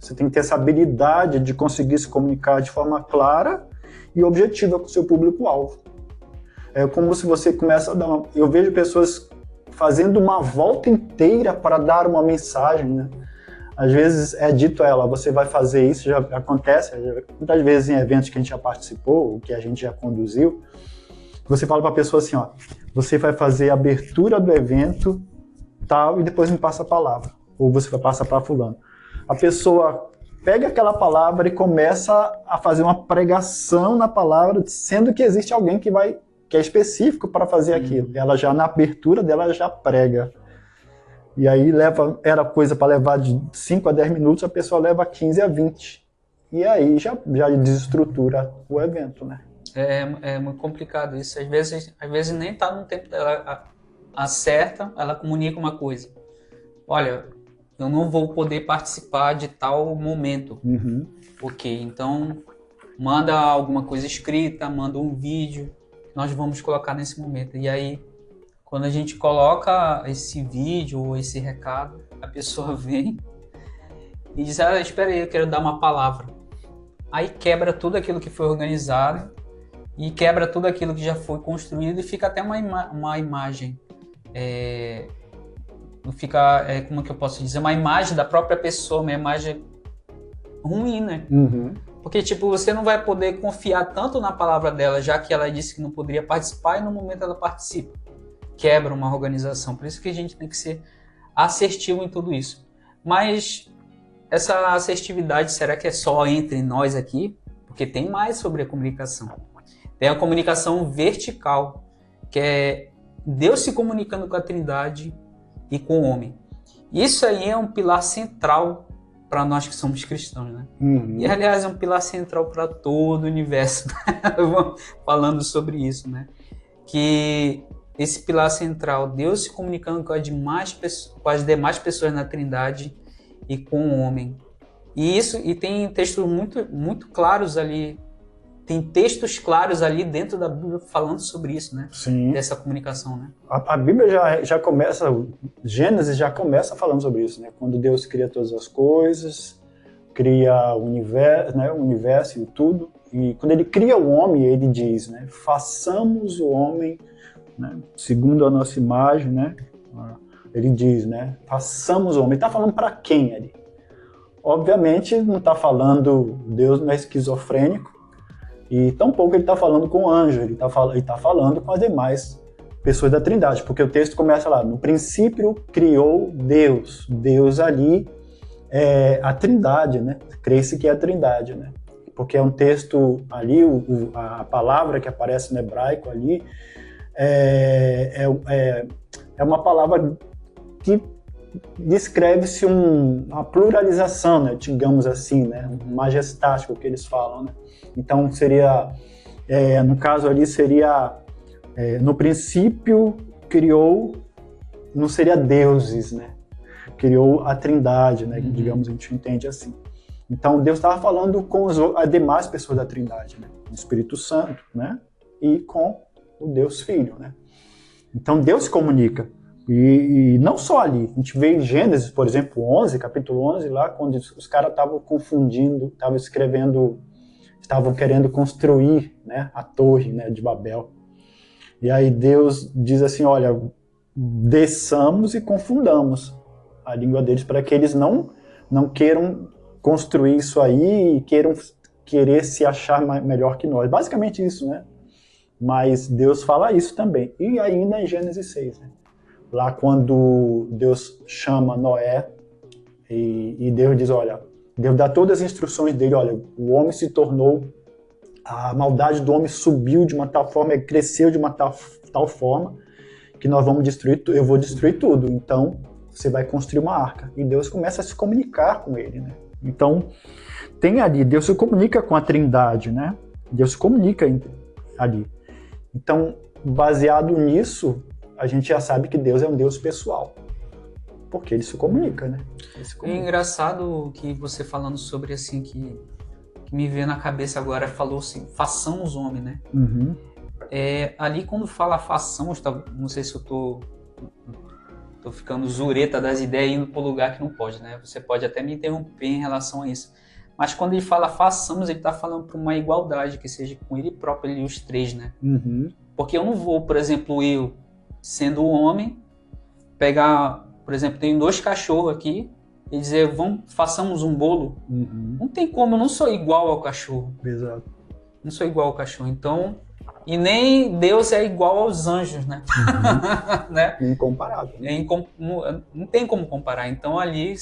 Você tem que ter essa habilidade de conseguir se comunicar de forma clara e objetiva com o seu público-alvo. É como se você começa a dar Eu vejo pessoas fazendo uma volta inteira para dar uma mensagem, né? Às vezes é dito a ela, você vai fazer isso, já acontece, muitas vezes em eventos que a gente já participou, que a gente já conduziu, você fala para a pessoa assim, você vai fazer a abertura do evento, tal, e depois me passa a palavra, ou você vai passar para fulano. A pessoa pega aquela palavra e começa a fazer uma pregação na palavra, sendo que existe alguém que é específico para fazer aquilo. Ela já, na abertura dela, já prega. E aí era coisa para levar de 5 a 10 minutos, a pessoa leva 15 a 20. E aí já desestrutura o evento, né? É muito complicado isso. Às vezes nem está no tempo dela. Acerta, ela comunica uma coisa. Olha, eu não vou poder participar de tal momento. Ok, então manda alguma coisa escrita, manda um vídeo, nós vamos colocar nesse momento. E aí, quando a gente coloca esse vídeo ou esse recado, a pessoa vem e diz, espera aí, eu quero dar uma palavra. Aí quebra tudo aquilo que foi organizado e quebra tudo aquilo que já foi construído e fica até uma imagem. Não fica, como que eu posso dizer, uma imagem da própria pessoa, uma imagem ruim, né? Porque, você não vai poder confiar tanto na palavra dela, já que ela disse que não poderia participar e no momento ela participa. Quebra uma organização. Por isso que a gente tem que ser assertivo em tudo isso. Mas essa assertividade, será que é só entre nós aqui? Porque tem mais sobre a comunicação. Tem a comunicação vertical, que é Deus se comunicando com a Trindade e com o homem. Isso aí é um pilar central para nós que somos cristãos, né? E, aliás, é um pilar central para todo o universo. Falando sobre isso, né? Que esse pilar central, Deus se comunicando com as demais pessoas na Trindade e com o homem. E tem textos muito claros ali. Tem textos claros ali dentro da Bíblia falando sobre isso, né? Sim. Dessa comunicação, né? A Bíblia já começa, Gênesis já começa falando sobre isso, né? Quando Deus cria todas as coisas, cria o universo e tudo. E quando ele cria o homem, ele diz, né? Façamos o homem, né? Segundo a nossa imagem, né? Ele diz, né? Façamos o homem. Ele está falando para quem ali? Obviamente não está falando, Deus não é esquizofrênico, e tampouco ele está falando com o anjo, ele está falando com as demais pessoas da Trindade, porque o texto começa lá, no princípio criou Deus. Deus ali é a Trindade, né? Crê-se que é a Trindade, né? Porque é um texto ali, a palavra que aparece no hebraico ali é uma palavra que descreve-se uma pluralização, né? Digamos assim, né? Majestático que eles falam, né? Então seria, no caso ali seria, no princípio criou, não seria deuses, né? Criou a Trindade, né? Digamos, a gente entende assim. Então Deus estava falando com as demais pessoas da Trindade, né? O Espírito Santo, né? E com o Deus Filho, né? Então Deus se comunica. E não só ali, a gente vê em Gênesis, por exemplo, capítulo 11, lá, quando os caras estavam confundindo, estavam querendo construir, né, a torre, né, de Babel. E aí Deus diz assim, olha, desçamos e confundamos a língua deles para que eles não queiram construir isso aí e querer se achar melhor que nós. Basicamente isso, né? Mas Deus fala isso também. E ainda em Gênesis 6, né? Lá quando Deus chama Noé e Deus diz, olha, Deus dá todas as instruções dele, olha, o homem se tornou, a maldade do homem subiu de uma tal forma, cresceu de uma tal forma, que nós vamos eu vou destruir tudo, então você vai construir uma arca. E Deus começa a se comunicar com ele, né? Então, tem ali, Deus se comunica com a Trindade, né? Deus se comunica ali. Então, baseado nisso, a gente já sabe que Deus é um Deus pessoal, porque ele se comunica, né? É engraçado que você falando sobre assim, que me veio na cabeça agora, falou assim, façamos homem, né? Ali quando fala façamos, não sei se eu tô ficando zureta das ideias indo para o lugar que não pode, né? Você pode até me interromper em relação a isso. Mas quando ele fala façamos, ele está falando para uma igualdade, que seja com ele próprio, ele e os três, né? Porque eu não vou, por exemplo, eu, sendo homem, pegar, por exemplo, tenho 2 cachorros aqui e dizer, façamos um bolo. Não tem como, eu não sou igual ao cachorro. Exato. Não sou igual ao cachorro, então... E nem Deus é igual aos anjos, né? Né? Incomparável. Não tem como comparar, então ali...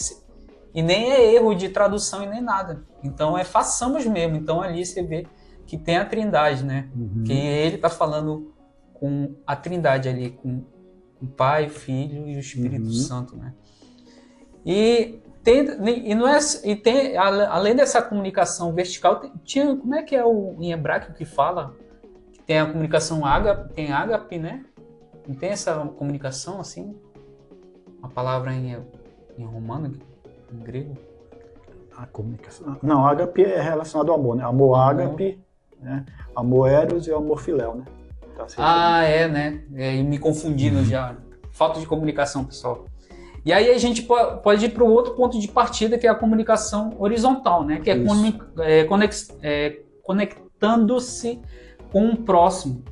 E nem é erro de tradução e nem nada. Então façamos mesmo. Então ali você vê que tem a Trindade, né? Que ele está falando com a Trindade ali, com o Pai, o Filho e o Espírito Santo, né? Além dessa comunicação vertical, como é que é em hebraico que fala? Que tem a comunicação tem ágape, né? Não tem essa comunicação assim? Uma palavra em romano, em grego? A comunicação. Não, ágape é relacionado ao amor, né? Amor ágape, né? Amor eros e amor filéu, né? Né? E me confundindo já. Falta de comunicação, pessoal. E aí a gente pode ir para o outro ponto de partida, que é a comunicação horizontal, né? Que é conectando-se com o próximo.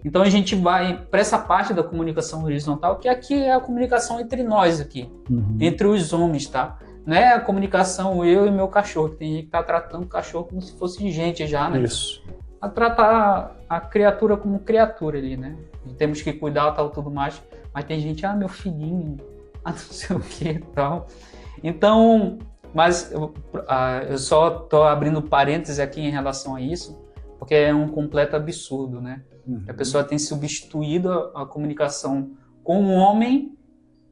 Então a gente vai para essa parte da comunicação horizontal, que aqui é a comunicação entre nós aqui, entre os homens, tá? Não é a comunicação eu e meu cachorro, que tem gente que tá tratando o cachorro como se fosse gente já, né? Isso. A tratar a criatura como criatura ali, né? E temos que cuidar, tal, tudo mais. Mas tem gente, meu filhinho, não sei o que e tal. Então, Mas eu só tô abrindo parênteses aqui em relação a isso, porque é um completo absurdo, né? A pessoa tem substituído a comunicação com o homem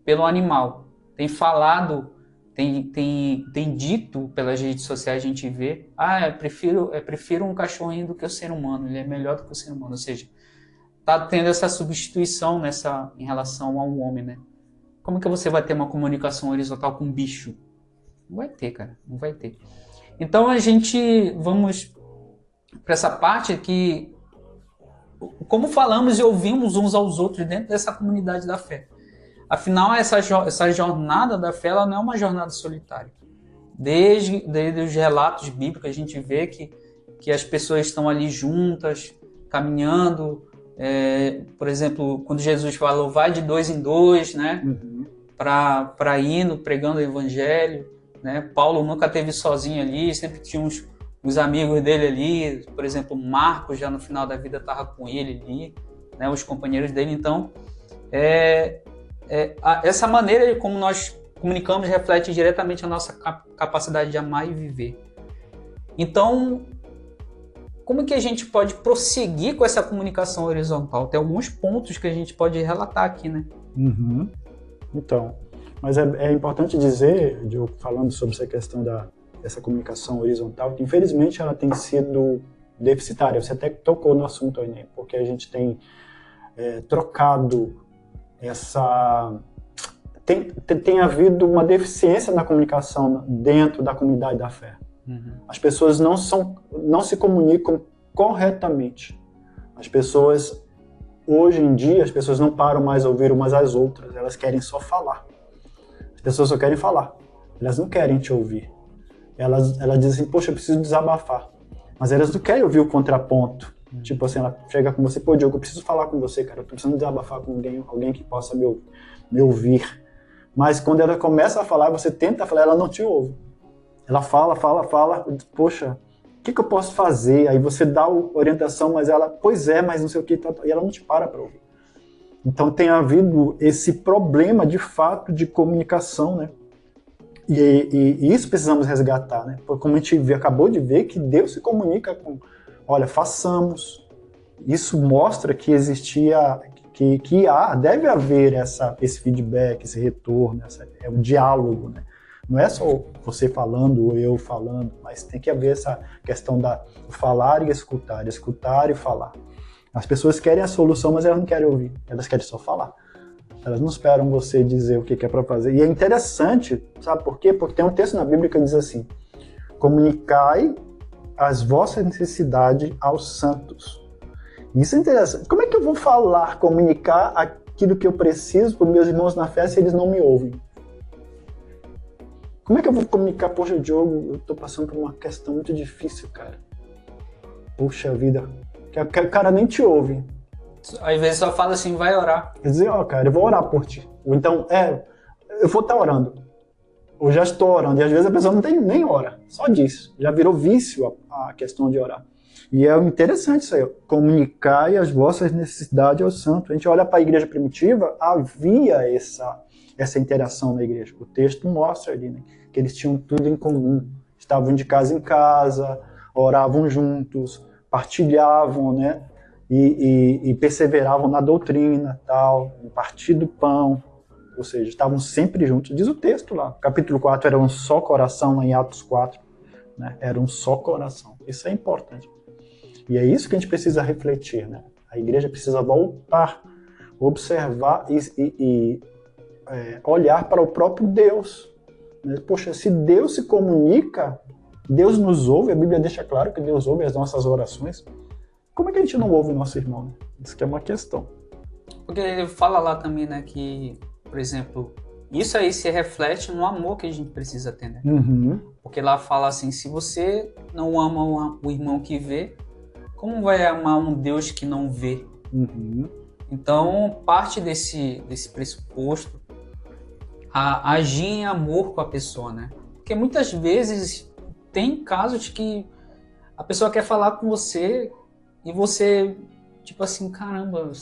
pelo animal. Tem falado, tem dito pelas redes sociais, a gente vê, eu prefiro um cachorrinho do que o ser humano, ele é melhor do que o ser humano. Ou seja, tá tendo essa substituição em relação ao homem, né? Como que você vai ter uma comunicação horizontal com um bicho? Não vai ter, cara, não vai ter. Então vamos para essa parte que, como falamos e ouvimos uns aos outros dentro dessa comunidade da fé. Afinal, essa jornada da fé, ela não é uma jornada solitária. Desde os relatos bíblicos, a gente vê que as pessoas estão ali juntas, caminhando. Por exemplo, quando Jesus falou, vai de 2 em 2, né? Para ir pregando o evangelho. Né? Paulo nunca esteve sozinho ali, sempre tinha uns amigos dele ali. Por exemplo, Marcos, já no final da vida, estava com ele ali, né? Os companheiros dele. Então, essa maneira como nós comunicamos reflete diretamente a nossa capacidade de amar e viver. Então, como que a gente pode prosseguir com essa comunicação horizontal? Tem alguns pontos que a gente pode relatar aqui, né? Então, mas é importante dizer, Diogo, falando sobre essa questão dessa comunicação horizontal, que infelizmente ela tem sido deficitária. Você até tocou no assunto aí, né? Porque a gente tem trocado tem havido uma deficiência na comunicação dentro da comunidade da fé. As pessoas não se comunicam corretamente. As pessoas, hoje em dia, as pessoas não param mais a ouvir umas às outras, elas querem só falar. As pessoas só querem falar, elas não querem te ouvir. Elas dizem assim, poxa, eu preciso desabafar. Mas elas não querem ouvir o contraponto. Tipo assim, ela chega com você, pô, Diogo, eu preciso falar com você, cara, eu tô precisando desabafar com alguém que possa me ouvir. Mas quando ela começa a falar, você tenta falar, ela não te ouve. Ela fala, poxa, o que eu posso fazer? Aí você dá a orientação, mas ela, pois é, mas não sei o que, e ela não te para ouvir. Então tem havido esse problema, de fato, de comunicação, né? E isso precisamos resgatar, né? Porque como a gente acabou de ver, que Deus se comunica com, olha, façamos. Isso mostra que deve haver esse feedback, esse retorno, é um diálogo, né? Não é só você falando ou eu falando, mas tem que haver essa questão do falar e escutar e falar. As pessoas querem a solução, mas elas não querem ouvir, elas querem só falar. Elas não esperam você dizer o que é para fazer. E é interessante, sabe por quê? Porque tem um texto na Bíblia que diz assim, comunicai as vossas necessidades aos santos. Isso é interessante. Como é que eu vou comunicar aquilo que eu preciso para os meus irmãos na fé se eles não me ouvem? Como é que eu vou comunicar, poxa, Diogo, eu estou passando por uma questão muito difícil, cara. Puxa vida, que o cara nem te ouve. Às vezes só fala assim, vai orar. Quer dizer, cara, eu vou orar por ti. Ou então, eu vou estar orando. Ou já estou orando. E às vezes a pessoa não tem nem hora, só diz. Já virou vício a questão de orar. E é interessante isso aí, comunicar as vossas necessidades aos santos. A gente olha para a igreja primitiva, havia essa interação na igreja. O texto mostra ali, né, que eles tinham tudo em comum. Estavam de casa em casa, oravam juntos, partilhavam, né, e perseveravam na doutrina, tal, no partir do pão. Ou seja, estavam sempre juntos. Diz o texto lá. Capítulo 4 era um só coração, em Atos 4. Né, era um só coração. Isso é importante. E é isso que a gente precisa refletir, né? A igreja precisa voltar, observar e olhar para o próprio Deus. Né? Poxa, se Deus se comunica, Deus nos ouve, a Bíblia deixa claro que Deus ouve as nossas orações. Como é que a gente não ouve o nosso irmão? Né? Isso que é uma questão. Porque ele fala lá também, né, que, por exemplo, isso aí se reflete no amor que a gente precisa ter, né? Porque lá fala assim, se você não ama o irmão que vê, como vai amar um Deus que não vê? Então, parte desse pressuposto, agir em amor com a pessoa, né? Porque muitas vezes tem casos que a pessoa quer falar com você e você, tipo assim, caramba,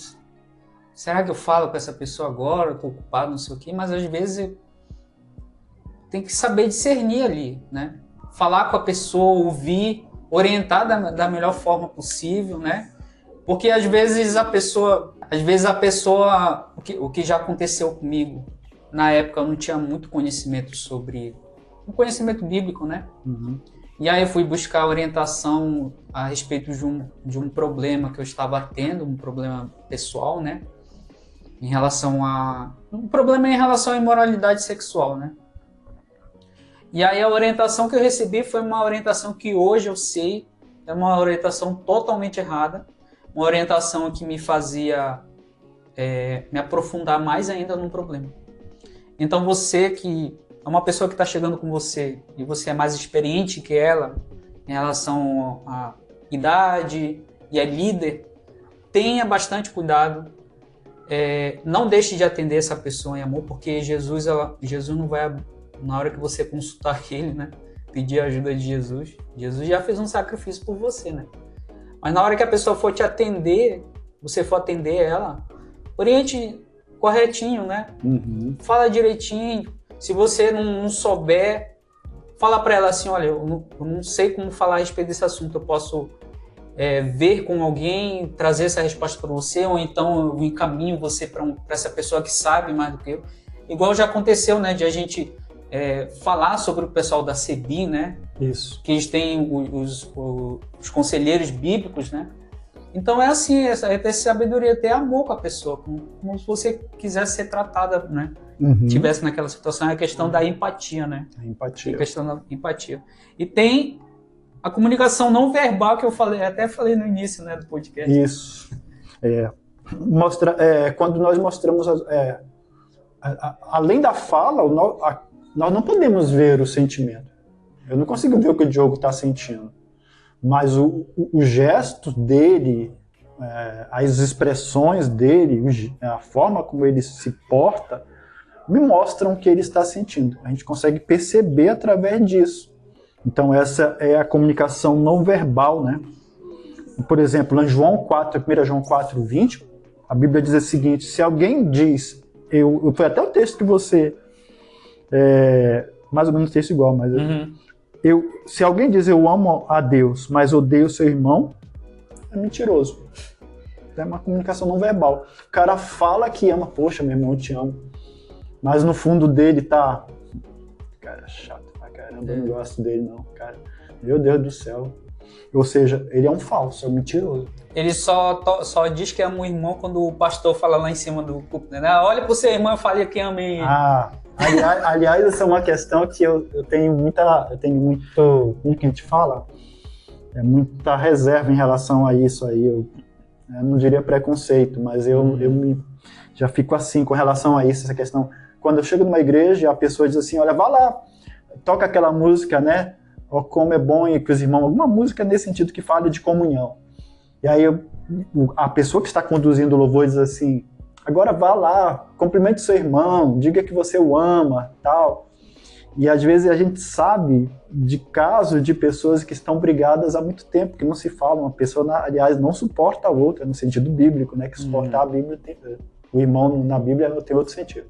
será que eu falo com essa pessoa agora? Eu tô ocupado, não sei o quê. Mas às vezes tem que saber discernir ali, né? Falar com a pessoa, ouvir, orientar da melhor forma possível, né? Porque às vezes a pessoa, o que já aconteceu comigo, na época eu não tinha muito conhecimento sobre, um conhecimento bíblico, né? Uhum. E aí eu fui buscar orientação a respeito de um problema que eu estava tendo, um problema pessoal, né? Um problema em relação à imoralidade sexual, né? E aí a orientação que eu recebi foi uma orientação que hoje eu sei é uma orientação totalmente errada, uma orientação que me fazia me aprofundar mais ainda no problema. Então você que é uma pessoa que está chegando com você e você é mais experiente que ela em relação à idade e é líder, tenha bastante cuidado. Não deixe de atender essa pessoa em amor, porque Jesus não vai, na hora que você consultar ele, né, pedir a ajuda de Jesus já fez um sacrifício por você, né? Mas na hora que a pessoa for te atender, você for atender ela, oriente corretinho, né? Uhum. Fala direitinho. Se você não souber, fala para ela assim, olha, eu não sei como falar a respeito desse assunto, eu posso ver com alguém, trazer essa resposta para você, ou então eu encaminho você para essa pessoa que sabe mais do que eu. Igual já aconteceu, né, de a gente falar sobre o pessoal da CEBI, né? Isso. Que eles têm os conselheiros bíblicos, né? Então é assim, é ter sabedoria, ter amor com a pessoa, como se você quisesse ser tratada, né? Uhum. Tivesse naquela situação, é a questão da empatia, né? A empatia. A questão da empatia. E tem a comunicação não verbal que eu até falei no início, né, do podcast. Isso. Quando nós mostramos, além da fala, nós não podemos ver o sentimento. Eu não consigo ver o que o Diogo está sentindo. Mas o gesto dele, as expressões dele, a forma como ele se porta, me mostram o que ele está sentindo. A gente consegue perceber através disso. Então essa é a comunicação não verbal, né? Por exemplo, em João 4, 1 João 4:20, a Bíblia diz o seguinte: se alguém diz, foi até o texto que você, mais ou menos um texto igual, mas se alguém diz eu amo a Deus, mas odeio o seu irmão, é mentiroso. É uma comunicação não verbal. O cara fala que ama, poxa, meu irmão, eu te amo. Mas no fundo dele tá, cara, chato pra caramba, eu não gosto dele não, cara. Meu Deus do céu. Ou seja, ele é um falso, é um mentiroso. Ele só diz que ama o irmão quando o pastor fala lá em cima do púlpito, né? Olha pro seu irmão e fale que ama ele. Aliás, essa é uma questão que eu tenho muito, como que a gente fala? Muita reserva em relação a isso aí. Eu não diria preconceito, mas eu já fico assim com relação a isso, essa questão. Quando eu chego numa igreja, a pessoa diz assim, olha, vá lá, toca aquela música, né? Ó, como é bom e que os irmãos... Alguma música nesse sentido que fala de comunhão. E aí a pessoa que está conduzindo o louvor diz assim, agora vá lá, cumprimente seu irmão, diga que você o ama, tal. E às vezes a gente sabe de casos de pessoas que estão brigadas há muito tempo, que não se falam. Uma pessoa, aliás, não suporta a outra, no sentido bíblico, né? Que suportar a Bíblia, o irmão na Bíblia tem outro sentido.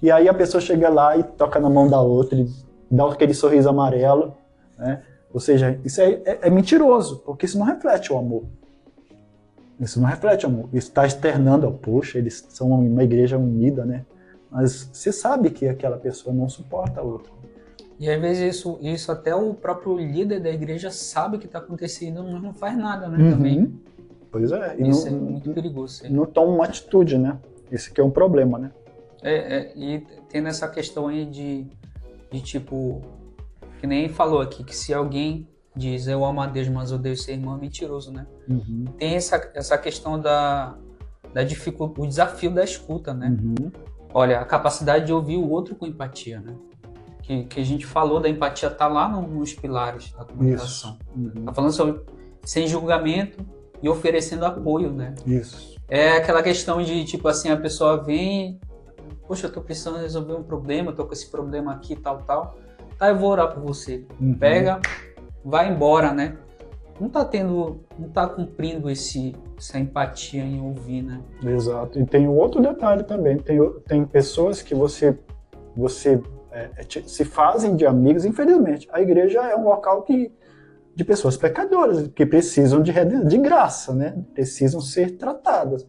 E aí a pessoa chega lá e toca na mão da outra, e dá aquele sorriso amarelo, né? Ou seja, isso é mentiroso, porque isso não reflete o amor. Isso não reflete o amor. Isso está externando, poxa, eles são uma igreja unida, né? Mas você sabe que aquela pessoa não suporta a outra. E às vezes isso até o próprio líder da igreja sabe que está acontecendo, mas não faz nada, né? Também. Pois é. Isso é muito perigoso. Não toma uma atitude, né? Esse aqui é um problema, né? E tem essa questão aí de tipo, que nem falou aqui, que se alguém diz eu amo a Deus, mas odeio seu irmão, é mentiroso, né? Tem essa questão o desafio da escuta, né? Olha, a capacidade de ouvir o outro com empatia, né? Que a gente falou da empatia, tá lá nos pilares da comunicação. Tá falando sobre sem julgamento e oferecendo apoio, né? Isso. É aquela questão de, tipo assim, a pessoa vem, poxa, eu tô precisando resolver um problema, eu tô com esse problema aqui, tal. Tá, eu vou orar por você. Pega, vai embora, né? Não tá cumprindo essa empatia em ouvir, né? Exato. E tem um outro detalhe também. Tem pessoas que você se fazem de amigos, infelizmente. A igreja é um local de pessoas pecadoras, que precisam de graça, né? Precisam ser tratadas.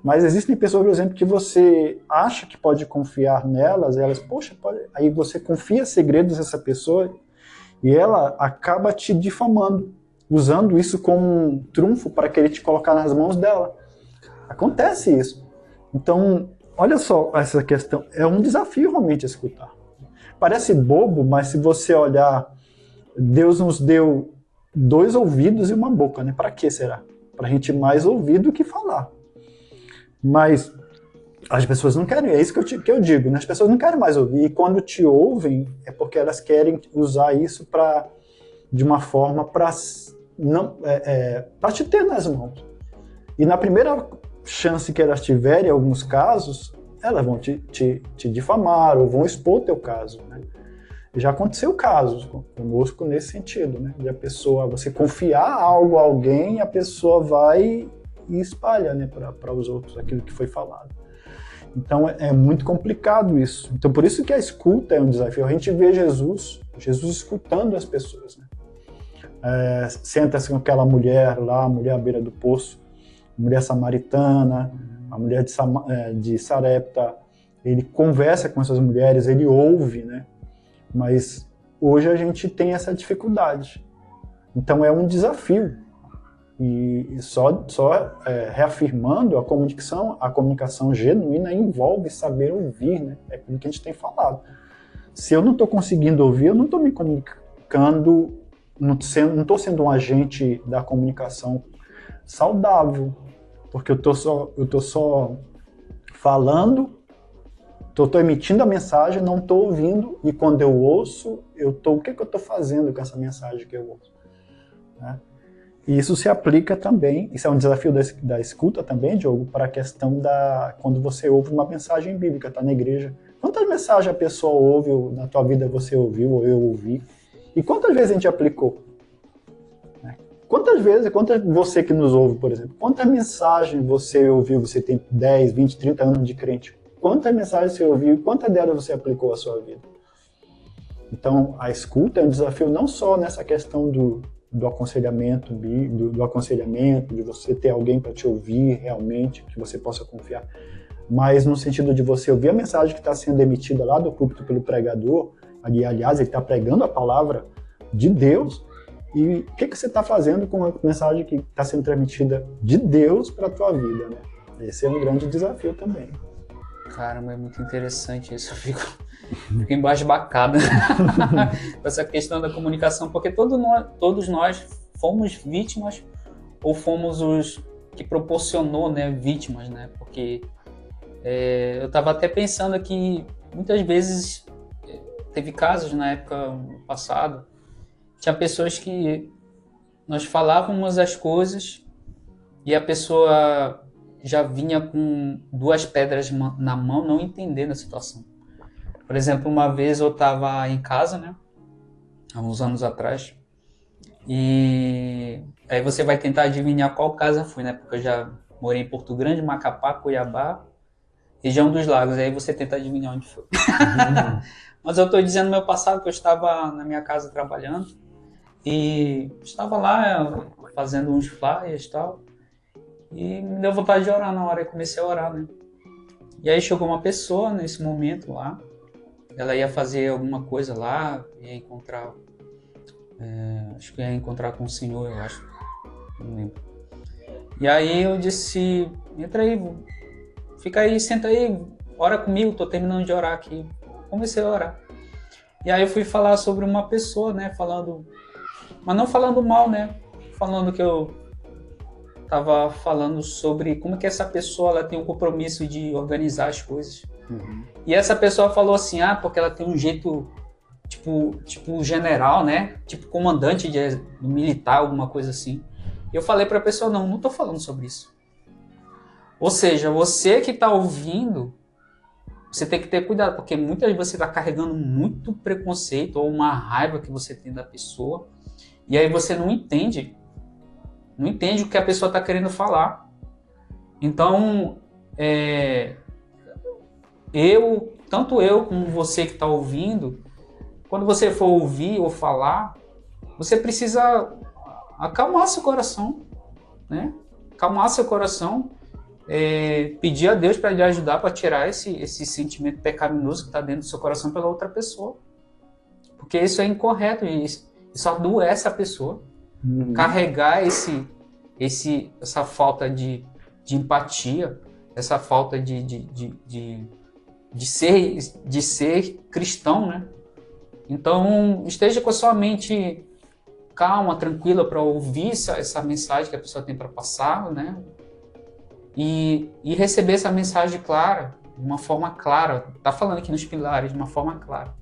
Mas existem pessoas, por exemplo, que você acha que pode confiar nelas, elas, poxa, aí você confia segredos dessa pessoa e ela acaba te difamando, usando isso como um trunfo para querer te colocar nas mãos dela. Acontece isso. Então, olha só essa questão, é um desafio realmente escutar. Parece bobo, mas se você olhar, Deus nos deu 2 ouvidos e uma boca, né? Para que será? Para a gente mais ouvir do que falar. Mas as pessoas não querem, é isso que eu digo, né? As pessoas não querem mais ouvir, e quando te ouvem é porque elas querem usar isso de uma forma para te ter nas mãos. E na primeira chance que elas tiverem, em alguns casos, elas vão te difamar ou vão expor teu caso, né? Já aconteceu casos conosco nesse sentido, né? De a pessoa, você confiar algo a alguém, a pessoa vai e espalha, né, para os outros aquilo que foi falado. Então é muito complicado isso. Então por isso que a escuta é um desafio. A gente vê Jesus escutando as pessoas, né? Senta-se com aquela mulher lá, a mulher à beira do poço, a mulher samaritana, a mulher de Sarepta. Ele conversa com essas mulheres, ele ouve, né? Mas hoje a gente tem essa dificuldade. Então é um desafio. E só reafirmando, a comunicação genuína envolve saber ouvir, né? É aquilo que a gente tem falado. Se eu não estou conseguindo ouvir, eu não estou me comunicando, não estou sendo um agente da comunicação saudável, porque eu estou só falando, estou emitindo a mensagem, não estou ouvindo, e quando eu ouço, o que eu estou fazendo com essa mensagem que eu ouço? Né? E isso se aplica também, isso é um desafio da escuta também, Diogo, para a questão quando você ouve uma mensagem bíblica, está na igreja. Quantas mensagens a pessoa ouve, ou na tua vida você ouviu, ou eu ouvi? E quantas vezes a gente aplicou? Quantas você que nos ouve, por exemplo, quantas mensagens você ouviu, você tem 10, 20, 30 anos de crente? Quantas mensagens você ouviu e quantas delas você aplicou à sua vida? Então, a escuta é um desafio não só nessa questão do aconselhamento, de você ter alguém para te ouvir realmente, que você possa confiar, mas no sentido de você ouvir a mensagem que está sendo emitida lá do púlpito pelo pregador, aliás, ele está pregando a palavra de Deus, e o que você está fazendo com a mensagem que está sendo transmitida de Deus para a tua vida, né? Esse é um grande desafio também. Caramba, é muito interessante isso, eu fico embasbacado com essa questão da comunicação, porque todos nós fomos vítimas ou fomos os que proporcionou, né, vítimas, né? Porque eu estava até pensando aqui, muitas vezes teve casos na época passado, tinha pessoas que nós falávamos as coisas e a pessoa já vinha com 2 pedras na mão, não entendendo a situação. Por exemplo, uma vez eu estava em casa, né, há uns anos atrás, e aí você vai tentar adivinhar qual casa foi, né, porque eu já morei em Porto Grande, Macapá, Cuiabá, região dos Lagos, aí você tenta adivinhar onde foi. Mas eu estou dizendo meu passado, que eu estava na minha casa trabalhando, e estava lá fazendo uns flyers e tal, e me deu vontade de orar na hora, e comecei a orar, né. E aí chegou uma pessoa nesse momento lá, ela ia fazer alguma coisa lá, ia encontrar, acho que ia encontrar com o Senhor, eu acho, não lembro. E aí eu disse, entra aí, fica aí, senta aí, ora comigo, tô terminando de orar aqui. Comecei a orar. E aí eu fui falar sobre uma pessoa, né, mas não falando mal, né, falando que eu tava falando sobre como que essa pessoa ela tem um compromisso de organizar as coisas. Uhum. E essa pessoa falou assim, porque ela tem um jeito tipo general, né? Tipo comandante do militar, alguma coisa assim. E eu falei para a pessoa, não tô falando sobre isso. Ou seja, você que tá ouvindo, você tem que ter cuidado, porque muitas vezes você está carregando muito preconceito ou uma raiva que você tem da pessoa, e aí você não entende o que a pessoa está querendo falar. Então, eu tanto eu como você que está ouvindo, quando você for ouvir ou falar, você precisa acalmar seu coração, né? Acalmar seu coração, pedir a Deus para lhe ajudar para tirar esse sentimento pecaminoso que está dentro do seu coração pela outra pessoa. Porque isso é incorreto, isso só adoece a pessoa. Carregar essa falta de empatia, essa falta de ser cristão, né? Então, esteja com a sua mente calma, tranquila para ouvir essa mensagem que a pessoa tem para passar, né? E receber essa mensagem clara, de uma forma clara. Tá falando aqui nos pilares, de uma forma clara.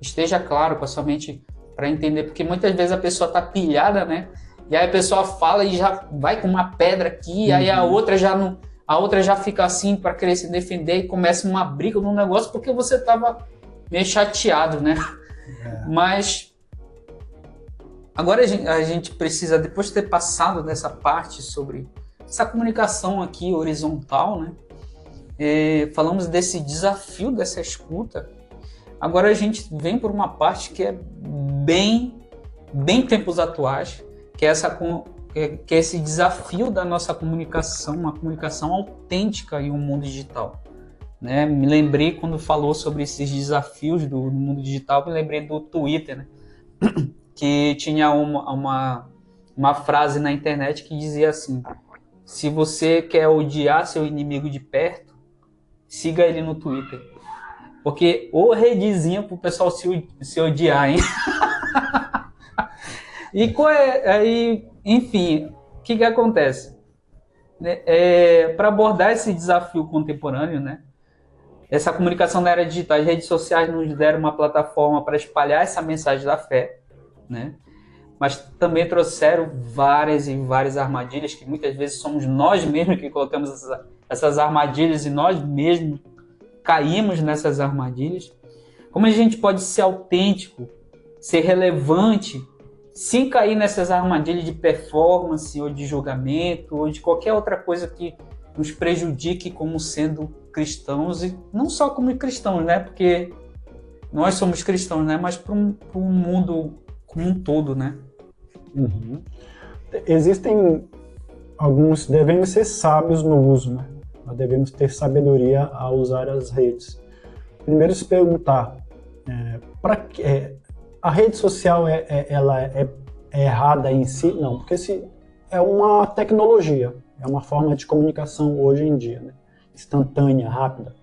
Esteja claro com a sua mente para entender, porque muitas vezes a pessoa tá pilhada, né? E aí a pessoa fala e já vai com uma pedra aqui, aí a outra já fica assim para querer se defender e começa uma briga num negócio porque você tava meio chateado, né? Mas agora a gente precisa, depois de ter passado dessa parte sobre essa comunicação aqui horizontal, né? Falamos desse desafio dessa escuta. Agora a gente vem por uma parte que é bem tempos atuais, que é esse desafio da nossa comunicação, uma comunicação autêntica em um mundo digital. Né? Me lembrei quando falou sobre esses desafios do mundo digital, me lembrei do Twitter, né? Que tinha uma frase na internet que dizia assim: se você quer odiar seu inimigo de perto, siga ele no Twitter. Porque ô redezinha pro pessoal se odiar, hein? E aí, enfim, o que acontece? Para abordar esse desafio contemporâneo, né? Essa comunicação na era digital, as redes sociais nos deram uma plataforma para espalhar essa mensagem da fé, né? Mas também trouxeram várias e várias armadilhas, que muitas vezes somos nós mesmos que colocamos essas armadilhas e nós mesmos caímos nessas armadilhas. Como a gente pode ser autêntico, ser relevante, sem cair nessas armadilhas de performance ou de julgamento ou de qualquer outra coisa que nos prejudique como sendo cristãos, e não só como cristãos, né? Porque nós somos cristãos, né? Mas para um mundo como um todo, né? Existem alguns, devemos ser sábios no uso, né? Nós devemos ter sabedoria ao usar as redes. Primeiro, se perguntar, a rede social ela é errada em si? Não, porque é uma tecnologia, é uma forma de comunicação hoje em dia, né? Instantânea, rápida.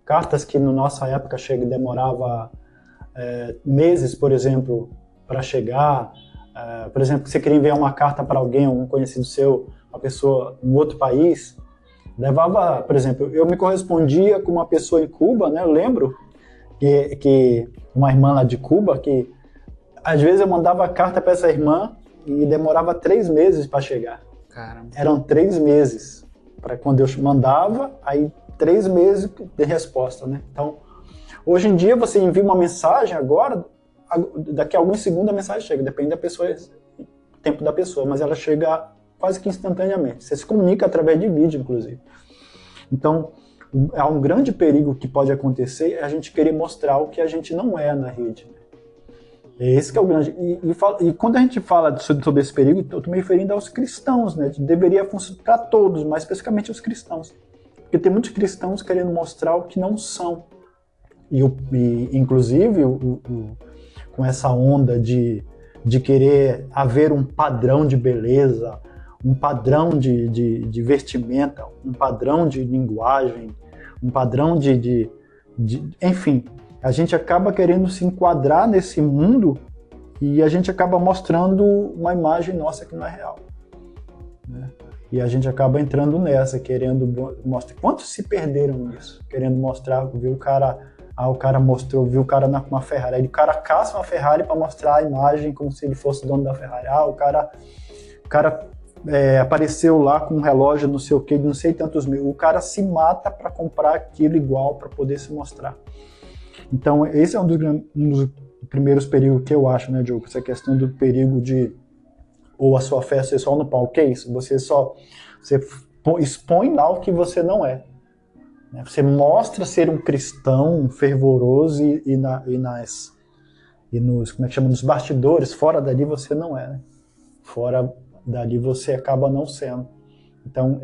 Cartas que na nossa época demorava meses, por exemplo, para chegar. Por exemplo, você queria enviar uma carta para alguém, um conhecido seu, uma pessoa em outro país, levava, por exemplo, eu me correspondia com uma pessoa em Cuba, né? Eu lembro que uma irmã lá de Cuba, que às vezes eu mandava carta para essa irmã e demorava 3 meses para chegar. Caramba. Eram 3 meses para quando eu mandava, aí 3 meses de resposta, né? Então, hoje em dia você envia uma mensagem agora, daqui a alguns segundos a mensagem chega, depende da pessoa, do tempo da pessoa, mas ela chega quase que instantaneamente. Você se comunica através de vídeo, inclusive. Então, há um grande perigo que pode acontecer, é a gente querer mostrar o que a gente não é na rede. Esse que é o grande... E quando a gente fala sobre esse perigo, eu estou me referindo aos cristãos, né? Deveria funcionar para todos, mas especificamente os cristãos. Porque tem muitos cristãos querendo mostrar o que não são. Inclusive, com essa onda de querer haver um padrão de beleza, um padrão de vestimenta, um padrão de linguagem, um padrão enfim, a gente acaba querendo se enquadrar nesse mundo e a gente acaba mostrando uma imagem nossa que não é real, né? E a gente acaba entrando nessa, querendo mostrar. Quantos se perderam nisso? Querendo mostrar, viu o cara... o cara mostrou, viu o cara com uma Ferrari. Aí o cara caça uma Ferrari para mostrar a imagem como se ele fosse dono da Ferrari. O cara apareceu lá com um relógio, não sei o que, não sei tantos mil. O cara se mata para comprar aquilo igual para poder se mostrar. Então, esse é um dos primeiros perigos que eu acho, né, Diogo? Essa questão do perigo ou a sua fé ser só no palco. Que é isso? Você expõe lá o que você não é. né? Você mostra ser um cristão fervoroso e nos, como é que chama, nos bastidores, fora dali você não é, né? Fora dali você acaba não sendo. Então,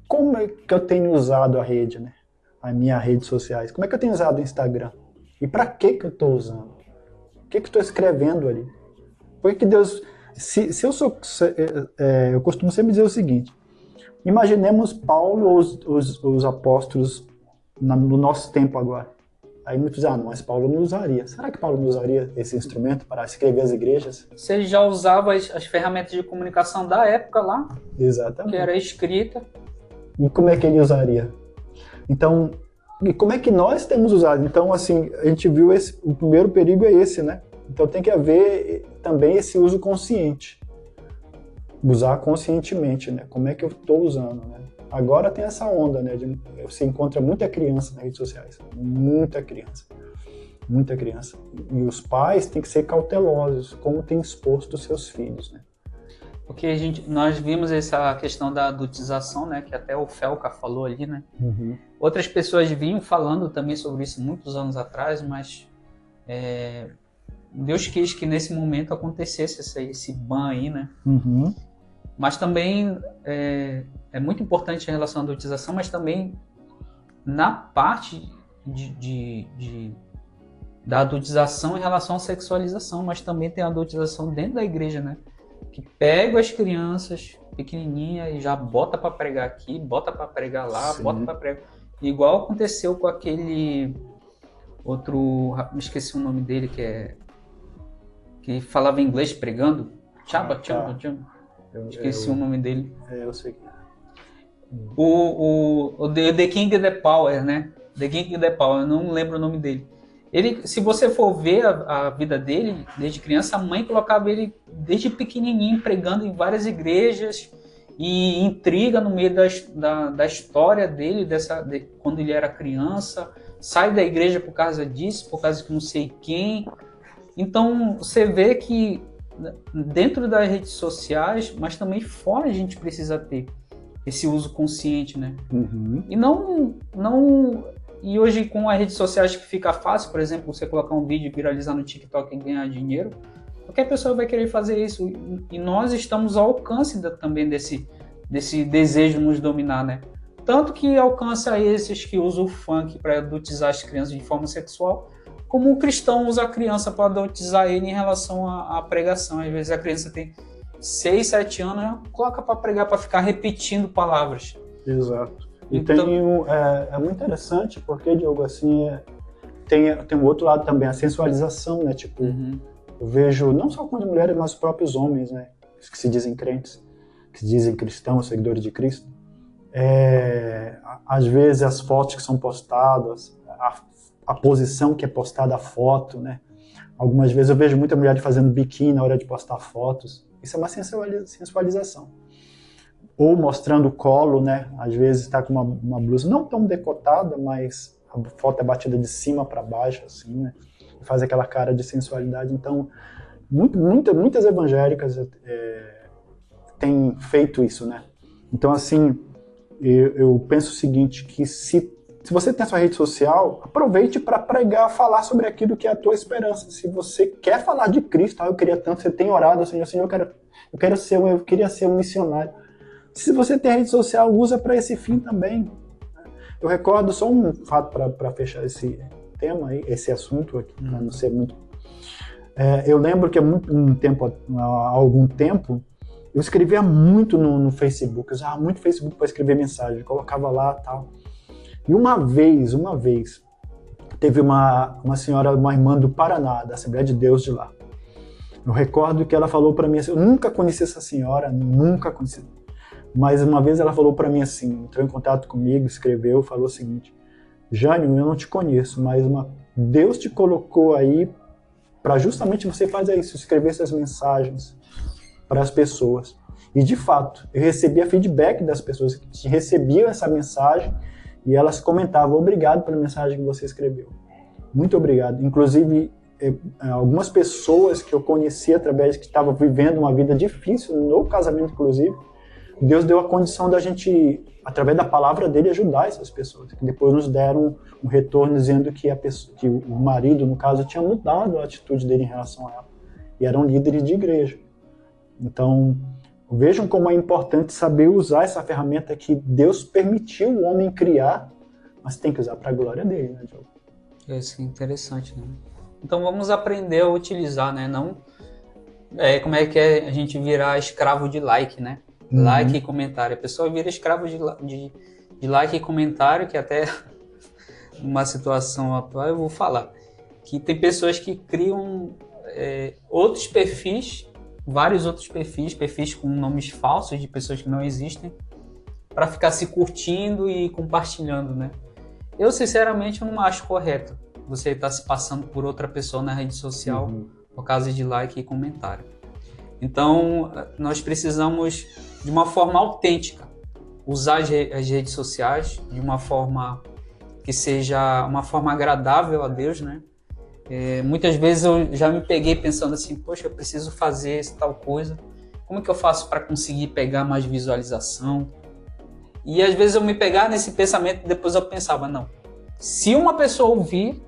como é que eu tenho usado a rede, né? As minhas redes sociais? Como é que eu tenho usado o Instagram? E para que eu estou usando? O que eu estou escrevendo ali? Porque Deus... eu costumo sempre dizer o seguinte: imaginemos Paulo ou os apóstolos no nosso tempo agora. Aí muitos dizem, mas Paulo não usaria. Será que Paulo não usaria esse instrumento para escrever as igrejas? Você já usava as ferramentas de comunicação da época lá? Exatamente. Que era escrita. E como é que ele usaria? Então, e como é que nós temos usado? Então, assim, a gente viu o primeiro perigo é esse, né? Então tem que haver também esse uso consciente. Usar conscientemente, né? Como é que eu estou usando, né? Agora tem essa onda, né? Você encontra muita criança nas redes sociais. Muita criança. Muita criança. E os pais têm que ser cautelosos, como tem exposto os seus filhos, né? Porque nós vimos essa questão da adultização, né? Que até o Felca falou ali, né? Uhum. Outras pessoas vinham falando também sobre isso muitos anos atrás, mas Deus quis que nesse momento acontecesse esse ban aí, né? Uhum. Mas também é muito importante em relação à adultização, mas também na parte da adultização em relação à sexualização, mas também tem a adultização dentro da igreja, né? Que pega as crianças pequenininhas e já bota para pregar aqui, bota para pregar lá, Sim. bota para pregar... Igual aconteceu com aquele outro, me esqueci o nome dele, que falava inglês pregando, Chaba. Esqueci o nome dele. Eu sei que... O The King the Power, né? The King the Power, eu não lembro o nome dele. Ele, se você for ver a vida dele, desde criança, a mãe colocava ele desde pequenininho pregando em várias igrejas e intriga no meio da história dele, quando ele era criança, sai da igreja por causa disso, por causa de não sei quem. Então, você vê que dentro das redes sociais, mas também fora, a gente precisa ter esse uso consciente, né? Uhum. E hoje com as redes sociais que fica fácil, por exemplo, você colocar um vídeo e viralizar no TikTok e ganhar dinheiro, qualquer pessoa vai querer fazer isso. E nós estamos ao alcance também desse desejo de nos dominar, né? Tanto que alcança esses que usam o funk para adultizar as crianças de forma sexual, como o cristão usa a criança para adultizar ele em relação à pregação. Às vezes a criança tem 6, 7 anos, né? Coloca para pregar, para ficar repetindo palavras. Exato. E Então, é muito interessante porque, Diogo, assim, tem um outro lado também, a sensualização, né? Tipo, eu vejo não só com as mulheres, mas os próprios homens, né? Que se dizem crentes, que se dizem cristãos, seguidores de Cristo. Às vezes as fotos que são postadas, a posição que é postada a foto, né? Algumas vezes eu vejo muita mulher fazendo biquíni na hora de postar fotos. Isso é uma sensualização. Ou mostrando o colo, né? Às vezes está com uma blusa não tão decotada, mas a foto é batida de cima para baixo, assim, né? E faz aquela cara de sensualidade. Então, muitas evangélicas têm feito isso, né? Então, assim, eu penso o seguinte, que se você tem a sua rede social, aproveite para pregar, falar sobre aquilo que é a tua esperança. Se você quer falar de Cristo, eu queria tanto, você tem orado, Senhor, eu queria ser um missionário. Se você tem rede social, usa para esse fim também. Eu recordo só um fato para fechar esse tema, aí, esse assunto aqui, para não ser muito... eu lembro que há algum tempo, eu escrevia muito no Facebook, eu usava muito Facebook para escrever mensagem, colocava lá e tal. E uma vez, teve uma senhora, uma irmã do Paraná, da Assembleia de Deus de lá. Eu recordo que ela falou para mim assim, eu nunca conheci essa senhora, nunca conheci. Mas uma vez ela falou para mim assim, entrou em contato comigo, escreveu, falou o seguinte: Jânio, eu não te conheço, mas Deus te colocou aí para justamente você fazer isso, escrever essas mensagens para as pessoas. E de fato, eu recebia feedback das pessoas que recebiam essa mensagem e elas comentavam: obrigado pela mensagem que você escreveu. Muito obrigado. Inclusive, algumas pessoas que eu conheci através que estavam vivendo uma vida difícil, no casamento inclusive, Deus deu a condição da gente, através da palavra dele, ajudar essas pessoas. Que depois nos deram um retorno dizendo que, que o marido, no caso, tinha mudado a atitude dele em relação a ela. E eram líderes de igreja. Então, vejam como é importante saber usar essa ferramenta que Deus permitiu o homem criar, mas tem que usar para a glória dele, né, Diogo? Isso é interessante, né? Então vamos aprender a utilizar, né? Não como é que é a gente virar escravo de like, né? Like e comentário. A pessoa vira escravo de like e comentário, que até numa situação atual eu vou falar. Que tem pessoas que criam outros perfis, vários outros perfis com nomes falsos de pessoas que não existem, para ficar se curtindo e compartilhando, né? Eu, sinceramente, não acho correto você estar se passando por outra pessoa na rede social por causa de like e comentário. Então, nós precisamos, de uma forma autêntica, usar as redes sociais de uma forma que seja uma forma agradável a Deus, né? Muitas vezes eu já me peguei pensando assim, poxa, eu preciso fazer essa tal coisa. Como é que eu faço para conseguir pegar mais visualização? E às vezes eu me pegava nesse pensamento e depois eu pensava, não, se uma pessoa ouvir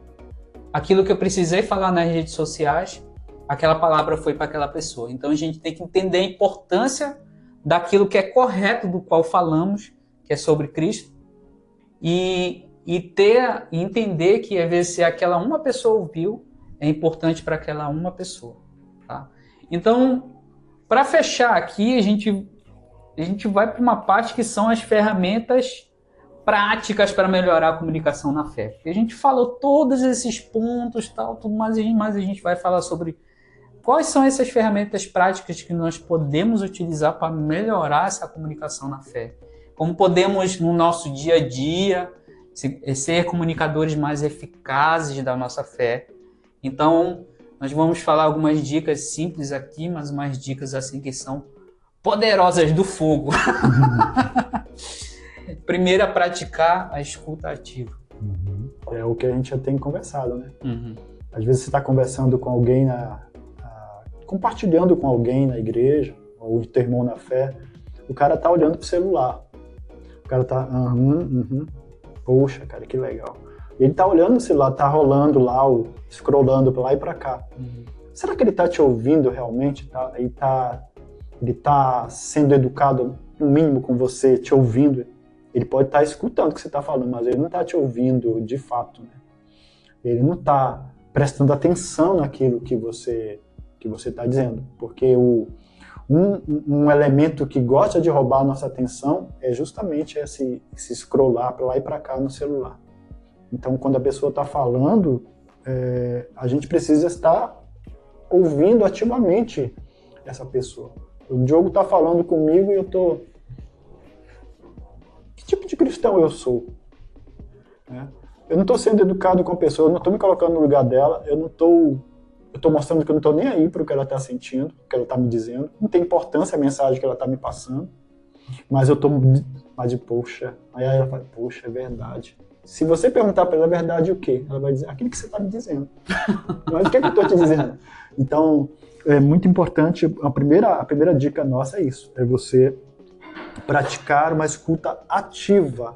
aquilo que eu precisei falar nas redes sociais, aquela palavra foi para aquela pessoa. Então a gente tem que entender a importância daquilo que é correto do qual falamos, que é sobre Cristo, e entender que às vezes se aquela uma pessoa ouviu, é importante para aquela uma pessoa. Tá? Então, para fechar aqui, a gente vai para uma parte que são as ferramentas práticas para melhorar a comunicação na fé. Porque a gente falou todos esses pontos, tal, tudo mais, mas a gente vai falar sobre quais são essas ferramentas práticas que nós podemos utilizar para melhorar essa comunicação na fé. Como podemos, no nosso dia a dia, ser comunicadores mais eficazes da nossa fé. Então, nós vamos falar algumas dicas simples aqui, mas umas dicas assim que são poderosas do fogo. Primeiro, praticar a escuta ativa. É o que a gente já tem conversado, né? Às vezes você está conversando com alguém, compartilhando com alguém na igreja, ou o teu irmão na fé, o cara tá olhando pro celular. O cara tá, poxa, cara, que legal. E ele tá olhando no celular, tá rolando lá, scrollando pra lá e pra cá. Será que ele tá te ouvindo realmente? Ele tá sendo educado, no mínimo, com você, te ouvindo? Ele pode estar escutando o que você está falando, mas ele não está te ouvindo de fato, né? Ele não está prestando atenção naquilo que você está dizendo. Porque um elemento que gosta de roubar a nossa atenção é justamente esse scrollar para lá e para cá no celular. Então, quando a pessoa está falando, a gente precisa estar ouvindo ativamente essa pessoa. O Diogo está falando comigo e eu estou... Que tipo de cristão eu sou? Eu não estou sendo educado com a pessoa, eu não estou me colocando no lugar dela, eu estou mostrando que eu não estou nem aí para o que ela está sentindo, o que ela está me dizendo. Não tem importância a mensagem que ela está me passando, mas eu estou... Mas, poxa, aí ela fala, poxa, é verdade. Se você perguntar para ela a verdade, o quê? Ela vai dizer, aquilo que você está me dizendo. Mas o que eu estou te dizendo? Então, é muito importante, a primeira dica nossa é isso, é você praticar uma escuta ativa,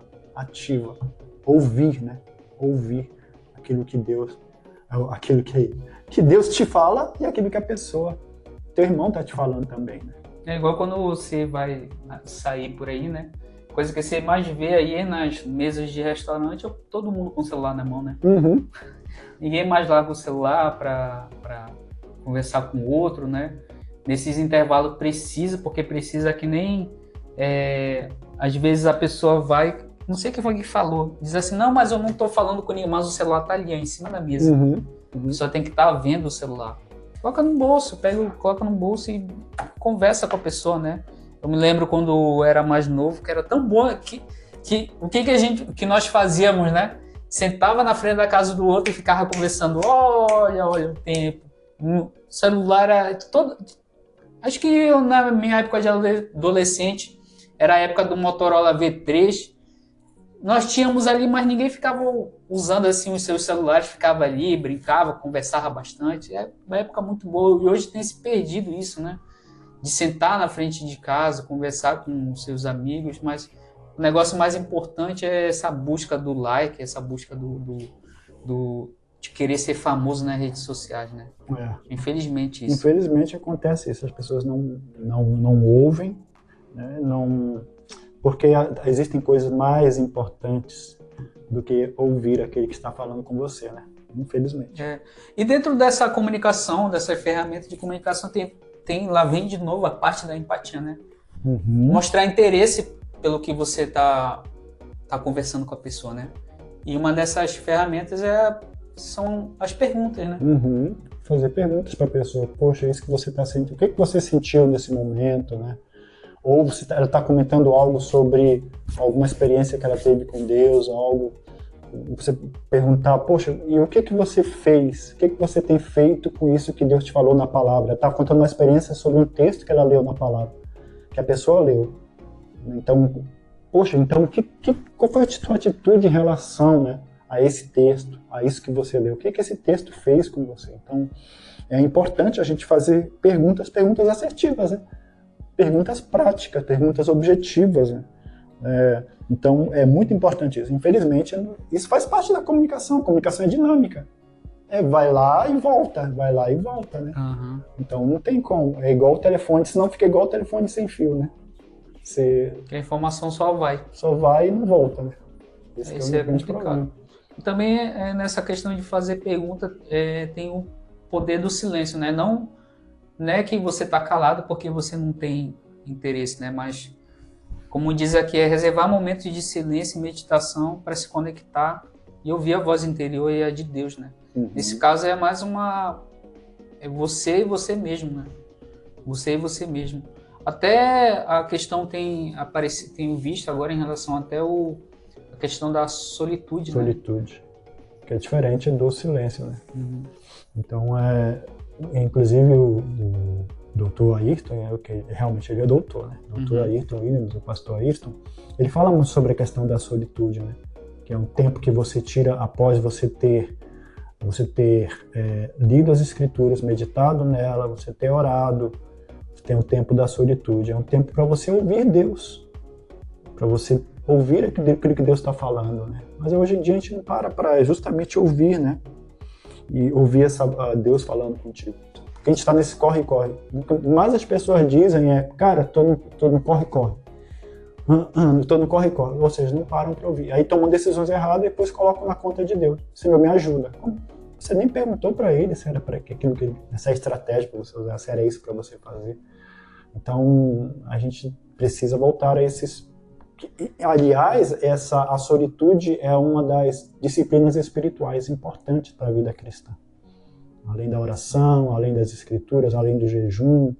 ouvir, né? Ouvir aquilo que Deus te fala e aquilo que a pessoa, teu irmão tá te falando também, né? É igual quando você vai sair por aí, né? Coisa que você mais vê aí nas mesas de restaurante, é todo mundo com o celular na mão, né? Ninguém mais larga o celular para conversar com o outro, né? Nesses intervalos precisa que nem... às vezes a pessoa vai... Não sei quem foi que falou. Diz assim, não, mas eu não tô falando com ninguém, mas o celular tá ali, ó, em cima da mesa. Só tem que estar vendo o celular. Coloca no bolso, coloca no bolso e conversa com a pessoa, né? Eu me lembro quando eu era mais novo, que era tão bom o que nós fazíamos, né? Sentava na frente da casa do outro e ficava conversando. Olha o tempo. O celular era todo... Acho que na minha época de adolescente, era a época do Motorola V3. Nós tínhamos ali, mas ninguém ficava usando assim os seus celulares, ficava ali, brincava, conversava bastante. É uma época muito boa e hoje tem se perdido isso, né? de sentar na frente de casa, conversar com seus amigos, mas o negócio mais importante é essa busca do like, essa busca de querer ser famoso nas redes sociais, né? Infelizmente isso. Infelizmente acontece isso, as pessoas não ouvem, né? Porque existem coisas mais importantes do que ouvir aquele que está falando com você, né? Infelizmente. E dentro dessa comunicação, dessa ferramenta de comunicação, lá vem de novo a parte da empatia, né? Mostrar interesse pelo que você tá conversando com a pessoa, né? E uma dessas ferramentas são as perguntas, né? Fazer perguntas para a pessoa. Poxa, isso que você está sentindo, o que você sentiu nesse momento, né? Ou ela está comentando algo sobre alguma experiência que ela teve com Deus, algo. Você perguntar, poxa, e o que você fez? O que você tem feito com isso que Deus te falou na palavra? Ela está contando uma experiência sobre um texto que ela leu na palavra, que a pessoa leu. Então, poxa, qual foi a sua atitude em relação, né, a esse texto, a isso que você leu? O que esse texto fez com você? Então, é importante a gente fazer perguntas assertivas, né? Perguntas práticas, perguntas objetivas, né? Então, é muito importante isso. Infelizmente, isso faz parte da comunicação. A comunicação é dinâmica. Vai lá e volta, né? Então, não tem como. É igual o telefone, senão fica igual o telefone sem fio, né? A informação só vai. Só vai e não volta, né? Isso é complicado. Também nessa questão de fazer pergunta, tem o poder do silêncio, né? Não é que você está calado porque você não tem interesse, né? Mas, como diz aqui, é reservar momentos de silêncio e meditação para se conectar e ouvir a voz interior e a de Deus, né? Nesse caso é mais é você e você mesmo, né? Você e você mesmo. Até a questão tenho visto agora em relação até a questão da solitude, né? Solitude, que é diferente do silêncio, né? Então, inclusive o doutor Ayrton, que realmente ele é doutor, né? Doutor Ayrton Williams, o pastor Ayrton, ele fala muito sobre a questão da solitude, né? Que é um tempo que você tira após você ter lido as escrituras, meditado nela, você ter orado. Tem o tempo da solitude, é um tempo para você ouvir Deus, para você ouvir aquilo que Deus está falando, né? Mas hoje em dia a gente não para justamente ouvir, né? E ouvir Deus falando contigo. Porque a gente está nesse corre-corre. O que mais as pessoas dizem cara, tô no corre-corre. Tô no corre-corre. Ou seja, não param para ouvir. Aí tomam decisões erradas e depois colocam na conta de Deus. Senhor, me ajuda. Você nem perguntou para ele se era para aquilo essa estratégia para você usar, se era isso para você fazer. Então, a gente precisa voltar a esses... Aliás, a solitude é uma das disciplinas espirituais importantes para a vida cristã. Além da oração, além das escrituras, além do jejum,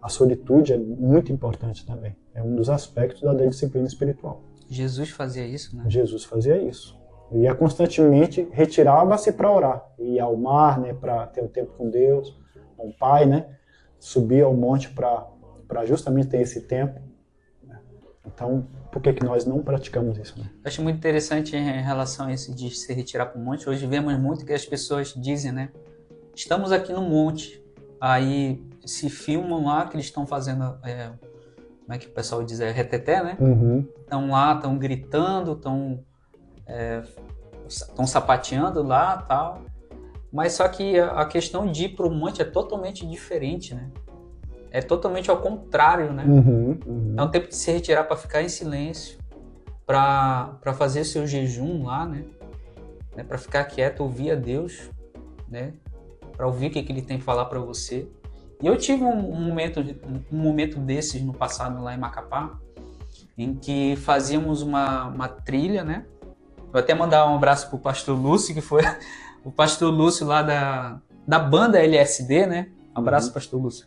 a solitude é muito importante também. É um dos aspectos da disciplina espiritual. Jesus fazia isso, né? Jesus fazia isso. Ia constantemente, retirava-se para orar. Ia ao mar, né, para ter um tempo com Deus, com o Pai, né? Subia ao monte para justamente ter esse tempo. Então, por que nós não praticamos isso, né? Acho muito interessante em relação a isso de se retirar para o monte. Hoje vemos muito que as pessoas dizem, né? Estamos aqui no monte. Aí se filmam lá que eles estão fazendo, como é que o pessoal diz? Reteté, né? Estão lá, estão gritando, estão sapateando lá e tal. Mas só que a questão de ir para o monte é totalmente diferente, né? É totalmente ao contrário, né? É um tempo de se retirar para ficar em silêncio, para fazer seu jejum lá, né? Para ficar quieto, ouvir a Deus, né? Para ouvir o que Ele tem a falar para você. E eu tive um momento desses no passado lá em Macapá, em que fazíamos uma trilha, né? Vou até mandar um abraço pro pastor Lúcio, que foi o pastor Lúcio lá da banda LSD, né? Um abraço, pastor Lúcio.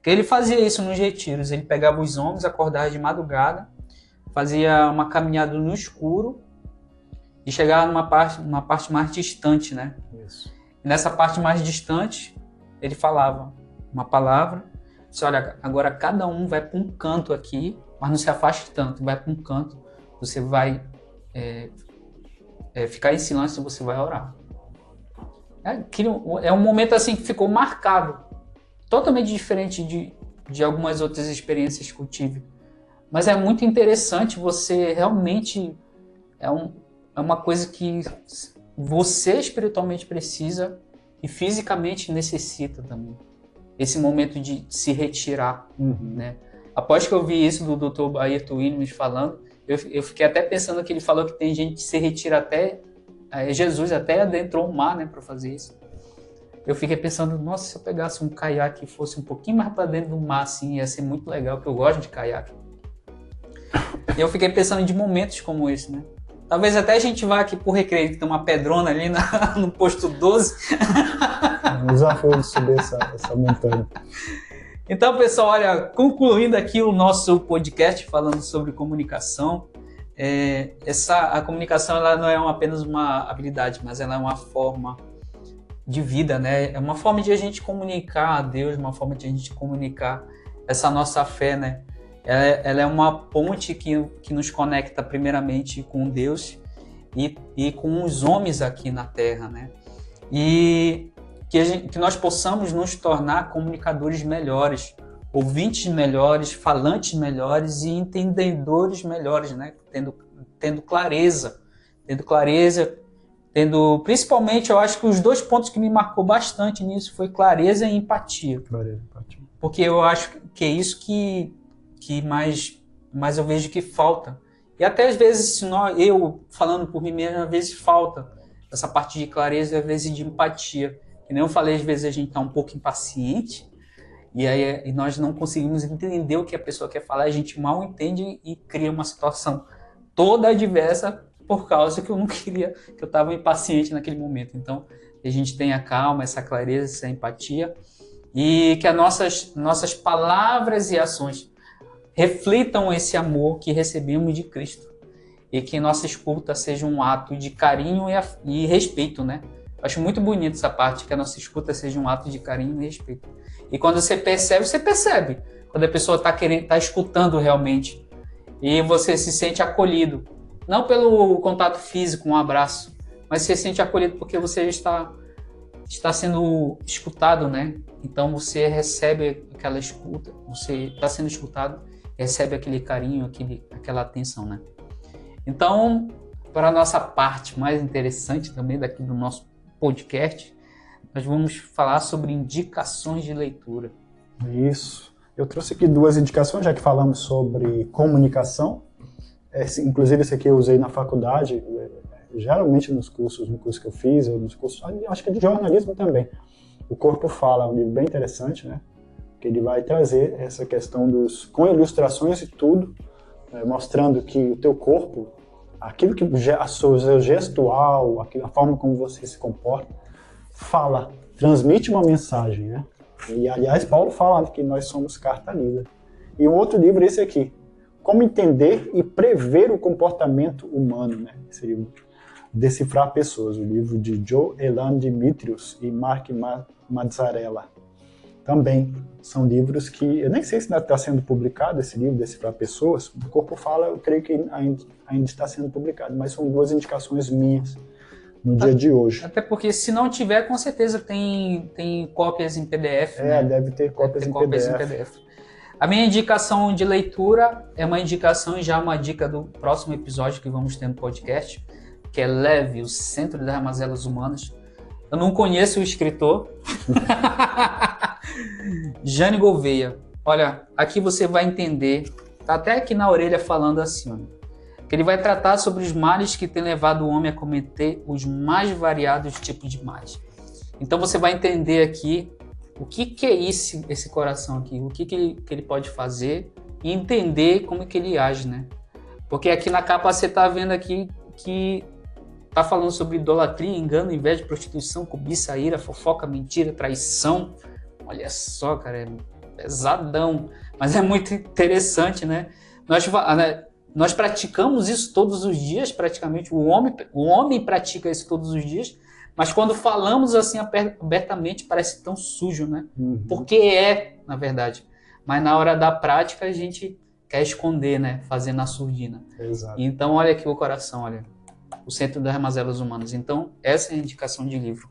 Que ele fazia isso nos retiros. Ele pegava os homens, acordava de madrugada, fazia uma caminhada no escuro e chegava numa parte mais distante, né? Isso. E nessa parte mais distante, ele falava uma palavra. Disse, olha, agora cada um vai para um canto aqui, mas não se afaste tanto, vai para um canto. Você vai ficar em silêncio e você vai orar. É um momento assim que ficou marcado. totalmente diferente de algumas outras experiências que eu tive. Mas é muito interessante, você realmente... É uma coisa que você espiritualmente precisa e fisicamente necessita também. Esse momento de se retirar, né? Após que eu vi isso do Dr. Ayrton Williams falando, eu fiquei até pensando que ele falou que tem gente que se retira até... Jesus até adentrou o mar, né, para fazer isso. Eu fiquei pensando, nossa, se eu pegasse um caiaque e fosse um pouquinho mais para dentro do mar, assim, ia ser muito legal, porque eu gosto de caiaque. E eu fiquei pensando de momentos como esse, né? Talvez até a gente vá aqui pro Recreio, que tem uma pedrona ali no posto 12. Um desafio de subir essa montanha. Então, pessoal, olha, concluindo aqui o nosso podcast falando sobre comunicação, a comunicação ela não é apenas uma habilidade, mas ela é uma forma de vida, né? É uma forma de a gente comunicar a Deus, uma forma de a gente comunicar essa nossa fé, né? Ela é uma ponte que nos conecta primeiramente com Deus e com os homens aqui na Terra, né? E que nós possamos nos tornar comunicadores melhores, ouvintes melhores, falantes melhores e entendedores melhores, né? Tendo clareza, principalmente, eu acho que os 2 pontos que me marcou bastante nisso foi clareza e empatia. Clareza e empatia. Porque eu acho que é isso que mais eu vejo que falta. E até às vezes, eu falando por mim mesmo, às vezes falta essa parte de clareza e às vezes de empatia. Que nem eu falei, às vezes a gente está um pouco impaciente e nós não conseguimos entender o que a pessoa quer falar, a gente mal entende e cria uma situação toda adversa por causa que eu não queria, que eu estava impaciente naquele momento. Então, a gente tenha calma, essa clareza, essa empatia e que as nossas palavras e ações reflitam esse amor que recebemos de Cristo e que nossa escuta seja um ato de carinho e respeito, né? Eu acho muito bonito essa parte, que a nossa escuta seja um ato de carinho e respeito. E quando você percebe quando a pessoa está escutando realmente e você se sente acolhido, não pelo contato físico, um abraço, mas você se sente acolhido porque você está sendo escutado, né? Então você recebe aquela escuta, você está sendo escutado, recebe aquele carinho, aquela atenção, né? Então, para a nossa parte mais interessante também daqui do nosso podcast, nós vamos falar sobre indicações de leitura. Isso. Eu trouxe aqui 2 indicações, já que falamos sobre comunicação. Inclusive, esse aqui eu usei na faculdade, geralmente no curso que eu fiz, ou nos cursos, acho que de jornalismo também. O Corpo Fala, um livro bem interessante, né? Que ele vai trazer essa questão com ilustrações e tudo, mostrando que o teu corpo, aquilo que o seu gestual, a forma como você se comporta, transmite uma mensagem, né? E, aliás, Paulo fala que nós somos carta lida. E um outro livro é esse aqui, Como Entender e Prever o Comportamento Humano, né? Esse livro, Decifrar Pessoas, o livro de Joe Elan Dimitrios e Mark Mazzarella. Também são livros que, eu nem sei se ainda está sendo publicado esse livro, Decifrar Pessoas. O Corpo Fala, eu creio que ainda está sendo publicado, mas são 2 indicações minhas no dia de hoje. Até porque se não tiver, com certeza tem cópias em PDF, né? Deve ter cópias em PDF. A minha indicação de leitura é uma indicação e já uma dica do próximo episódio que vamos ter no podcast, que é Leve, o Centro das Mazelas Humanas. Eu não conheço o escritor. Jane Gouveia. Olha, aqui você vai entender, tá até aqui na orelha falando assim, ó, que ele vai tratar sobre os males que têm levado o homem a cometer os mais variados tipos de males. Então você vai entender aqui o que é esse coração aqui, o que ele pode fazer e entender como é que ele age, né? Porque aqui na capa você tá vendo aqui que tá falando sobre idolatria, engano, inveja, prostituição, cobiça, ira, fofoca, mentira, traição. Olha só, cara, é pesadão, mas é muito interessante, né? Nós praticamos isso todos os dias, praticamente. O homem pratica isso todos os dias, mas quando falamos assim abertamente parece tão sujo, né? Uhum. Porque na verdade. Mas na hora da prática a gente quer esconder, né? Fazer na surdina. Exato. Então olha aqui o coração, olha. O Centro das Mazelas Humanas. Então essa é a indicação de livro.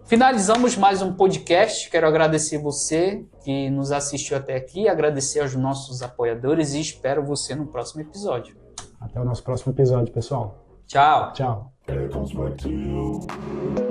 Finalizamos mais um podcast. Quero agradecer você que nos assistiu até aqui, agradecer aos nossos apoiadores e espero você no próximo episódio. Até o nosso próximo episódio, pessoal. Tchau. Tchau. Here comes my deal.